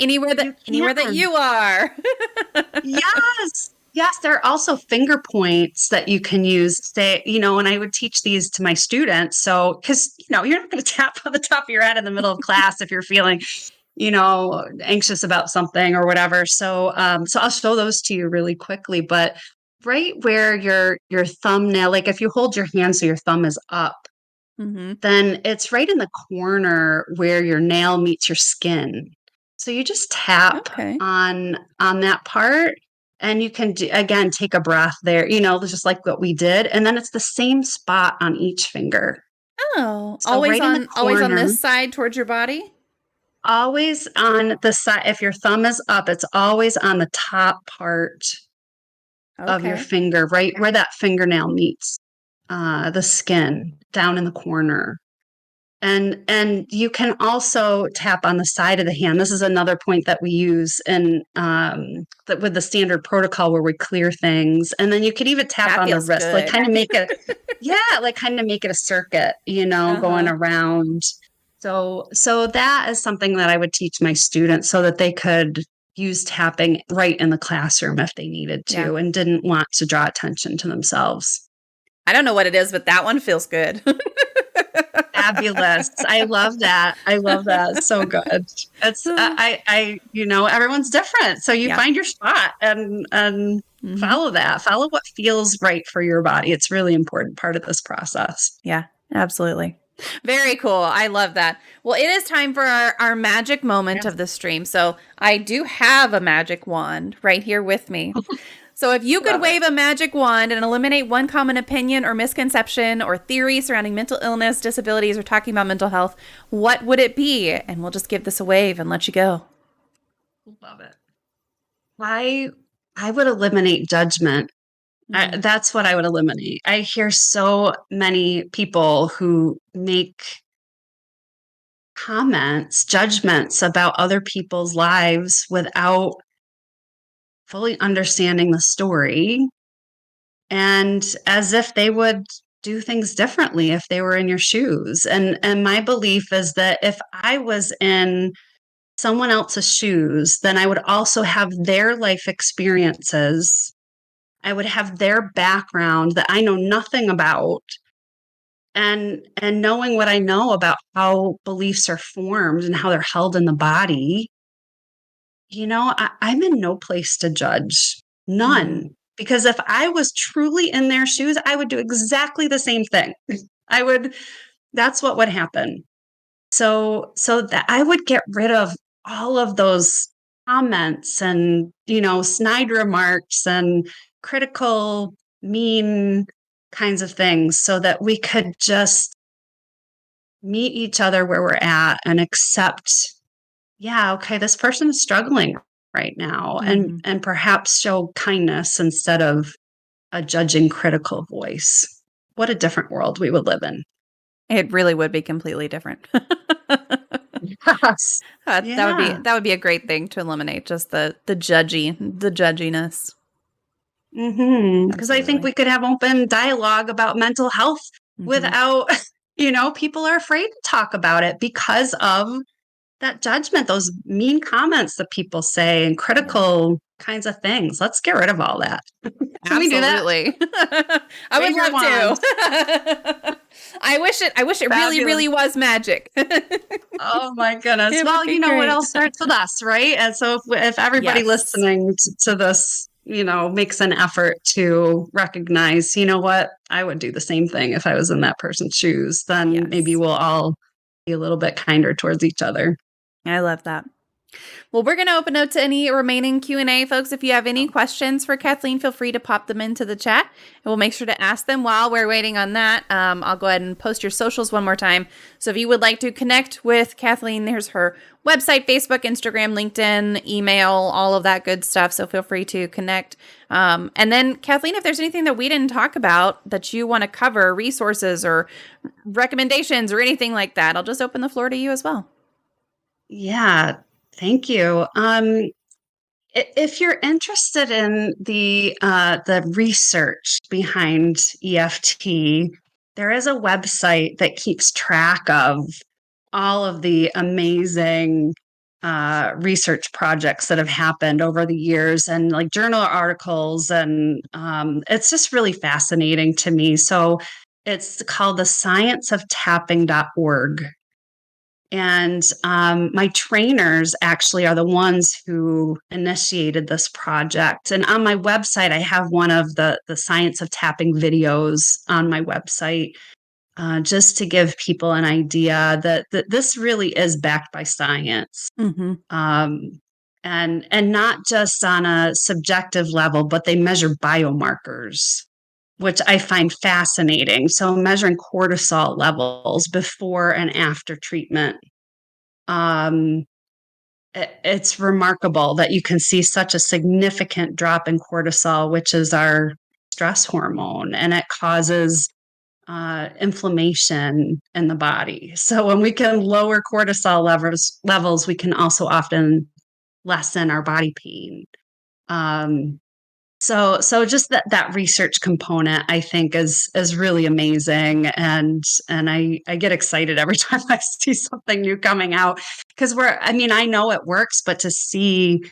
Anywhere that you are. Yes. There are also finger points that you can use. And I would teach these to my students. So, because, you're not going to tap on the top of your head in the middle of class if you're feeling, anxious about something or whatever. So I'll show those to you really quickly. But right where your thumbnail, like if you hold your hand so your thumb is up, mm-hmm. then it's right in the corner where your nail meets your skin. So you just tap on that part, and you can again take a breath there, just like what we did, and then it's the same spot on each finger. Oh, so always on this side towards your body? Always on the side. If your thumb is up, it's always on the top part of your finger, right where that fingernail meets the skin, down in the corner. And you can also tap on the side of the hand. This is another point that we use with the standard protocol where we clear things. And then you could even tap on the wrist, good. Like kind of make it, make it a circuit, going around. So that is something that I would teach my students so that they could use tapping right in the classroom if they needed to and didn't want to draw attention to themselves. I don't know what it is, but that one feels good. Fabulous. I love that. It's so good. It's everyone's different. So you find your spot and mm-hmm. follow that. Follow what feels right for your body. It's really important part of this process. Yeah, absolutely. Very cool. I love that. Well, it is time for our magic moment Yes. of the stream. So I do have a magic wand right here with me. So if you could Love it. wave a magic wand and eliminate one common opinion or misconception or theory surrounding mental illness, disabilities, or talking about mental health, what would it be? And we'll just give this a wave and let you go. Love it. I I would eliminate judgment. Mm. That's what I would eliminate. I hear so many people who make comments, judgments about other people's lives without fully understanding the story, and as if they would do things differently if they were in your shoes. And my belief is that if I was in someone else's shoes, then I would also have their life experiences. I would have their background that I know nothing about. And knowing what I know about how beliefs are formed and how they're held in the body, I'm in no place to judge. Mm. None. Because if I was truly in their shoes, I would do exactly the same thing. I would That's what would happen. So that I would get rid of all of those comments and, snide remarks and critical, mean kinds of things so that we could just meet each other where we're at and accept, yeah, okay, this person is struggling right now, and Hmm. perhaps show kindness instead of a judging critical voice. What a different world we would live in. It really would be completely different. Yes. Yeah. That would be a great thing to eliminate, just the judginess. Because I think Absolutely. we could have open dialogue about mental health Hmm. without, people are afraid to talk about it because of that judgment, those mean comments that people say and Yeah. critical kinds of things. Let's get rid of all that. Can we do that? Absolutely. I would Wave your love wand. to. I wish it really, Fabulous. really was magic. Oh my goodness. It would Well, be what great. else starts with us, right? And so if everybody Yes. listening to this, makes an effort to recognize, what, I would do the same thing if I was in that person's shoes, then maybe Yes. we'll all be a little bit kinder towards each other. I love that. Well, we're going to open up to any remaining Q&A, folks. If you have any questions for Kathleen, feel free to pop them into the chat, and we'll make sure to ask them while we're waiting on that. I'll go ahead and post your socials one more time. So if you would like to connect with Kathleen, there's her website, Facebook, Instagram, LinkedIn, email, all of that good stuff. So feel free to connect. And then, Kathleen, if there's anything that we didn't talk about that you want to cover, resources or recommendations or anything like that, I'll just open the floor to you as well. Yeah, thank you. If you're interested in the research behind EFT, there is a website that keeps track of all of the amazing research projects that have happened over the years, and like journal articles, and it's just really fascinating to me. So it's called the scienceoftapping.org. And my trainers actually are the ones who initiated this project. And on my website, I have one of the Science of Tapping videos on my website, just to give people an idea that this really is backed by science. Mm-hmm. And not just on a subjective level, but they measure biomarkers, which I find fascinating. So measuring cortisol levels before and after treatment. Um, it's remarkable that you can see such a significant drop in cortisol, which is our stress hormone, and it causes inflammation in the body. So when we can lower cortisol levels, we can also often lessen our body pain. Um, so just that research component, I think, is really amazing, and I get excited every time I see something new coming out, because I know it works, but to see,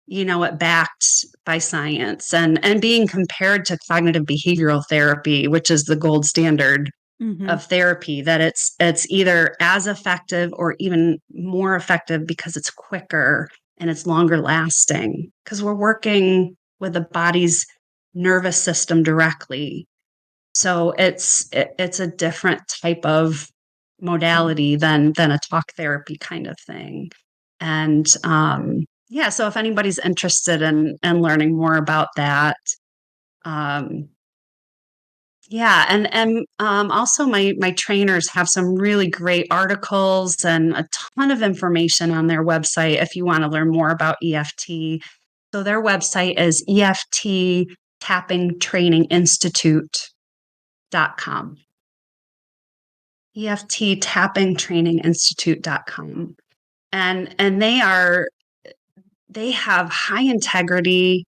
it backed by science and being compared to cognitive behavioral therapy, which is the gold standard Mm-hmm. of therapy, that it's either as effective or even more effective because it's quicker and it's longer lasting, because we're working with the body's nervous system directly. So it's a different type of modality than a talk therapy kind of thing. And yeah, so if anybody's interested in learning more about that, yeah, and also my trainers have some really great articles and a ton of information on their website if you want to learn more about EFT. So their website is EFTtappingtraininginstitute.com. EFTtappingtraininginstitute.com. And they have high integrity.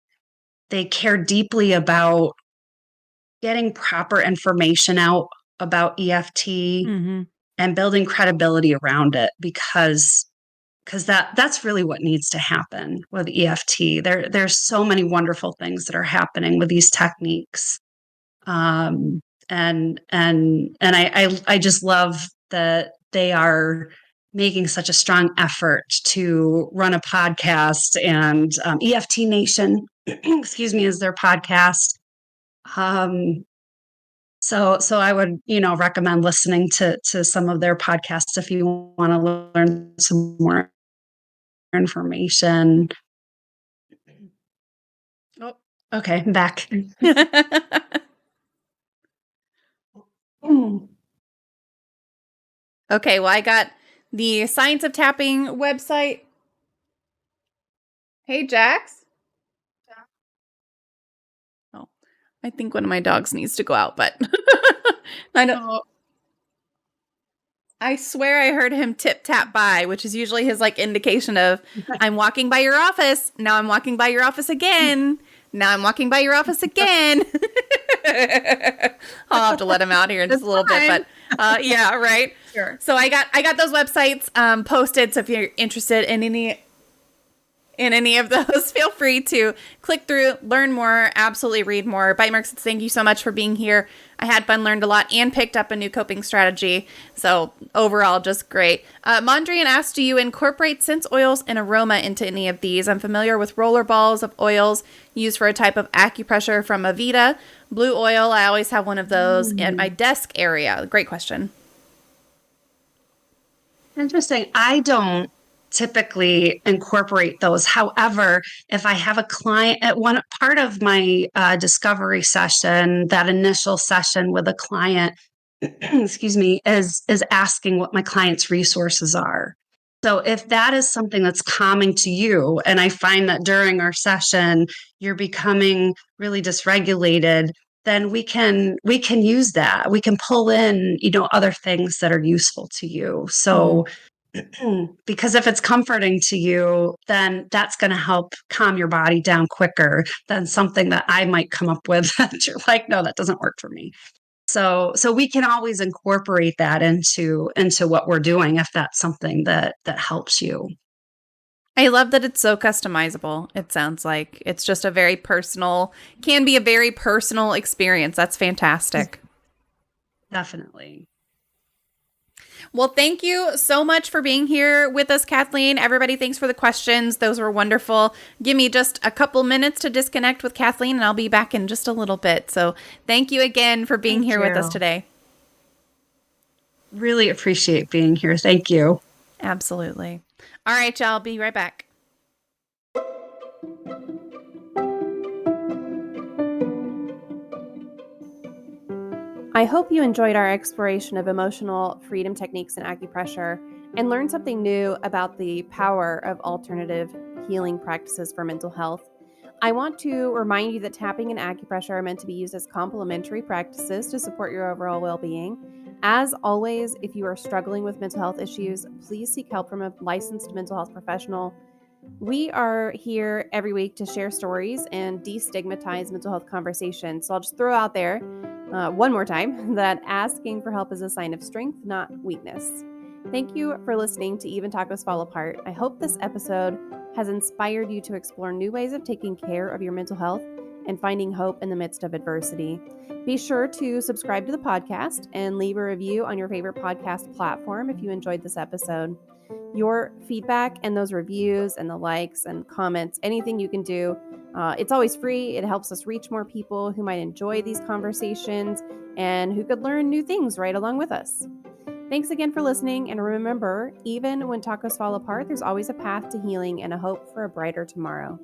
They care deeply about getting proper information out about EFT and building credibility around it because that's really what needs to happen with EFT. There's so many wonderful things that are happening with these techniques. And I just love that they are making such a strong effort to run a podcast, and EFT Nation, excuse me, is their podcast. So I would, recommend listening to some of their podcasts if you want to learn some more information. Oh, okay, I'm back. Okay, well, I got the Science of Tapping website. Hey, Jax. Oh, I think one of my dogs needs to go out, but I don't. I swear I heard him tip tap by, which is usually his indication of I'm walking by your office. Now I'm walking by your office again. Now I'm walking by your office again. I'll have to let him out here in just a little bit, but yeah, right. Sure. So I got those websites posted. So if you're interested in any of those, feel free to click through, learn more, absolutely read more. Bite Marks, thank you so much for being here. I had fun, learned a lot, and picked up a new coping strategy. So overall, just great. Mondrian asked, do you incorporate scent oils and aroma into any of these? I'm familiar with roller balls of oils used for a type of acupressure from Avita. Blue oil, I always have one of those at my desk area. Great question. Interesting. I don't typically incorporate those. However, if I have a client at one part of my discovery session, that initial session with a client, excuse me, is asking what my client's resources are. So if that is something that's calming to you, and I find that during our session you're becoming really dysregulated, then we can use that. We can pull in, other things that are useful to you. So because if it's comforting to you, then that's going to help calm your body down quicker than something that I might come up with that you're like, no, that doesn't work for me. So we can always incorporate that into what we're doing if that's something that helps you. I love that it's so customizable. It sounds like it's just can be a very personal experience. That's fantastic. Definitely. Well, thank you so much for being here with us, Kathleen. Everybody, thanks for the questions. Those were wonderful. Give me just a couple minutes to disconnect with Kathleen, and I'll be back in just a little bit. So thank you again for being here with us today. Really appreciate being here. Thank you. Absolutely. All right, y'all. Be right back. I hope you enjoyed our exploration of emotional freedom techniques in acupressure and learned something new about the power of alternative healing practices for mental health. I want to remind you that tapping and acupressure are meant to be used as complementary practices to support your overall well-being. As always, if you are struggling with mental health issues, please seek help from a licensed mental health professional. We are here every week to share stories and destigmatize mental health conversations. So I'll just throw out there one more time that asking for help is a sign of strength, not weakness. Thank you for listening to Even Tacos Fall Apart. I hope this episode has inspired you to explore new ways of taking care of your mental health and finding hope in the midst of adversity. Be sure to subscribe to the podcast and leave a review on your favorite podcast platform if you enjoyed this episode. Your feedback and those reviews and the likes and comments, anything you can do, it's always free. It helps us reach more people who might enjoy these conversations and who could learn new things right along with us. Thanks again for listening, and remember, even when tacos fall apart, there's always a path to healing and a hope for a brighter tomorrow.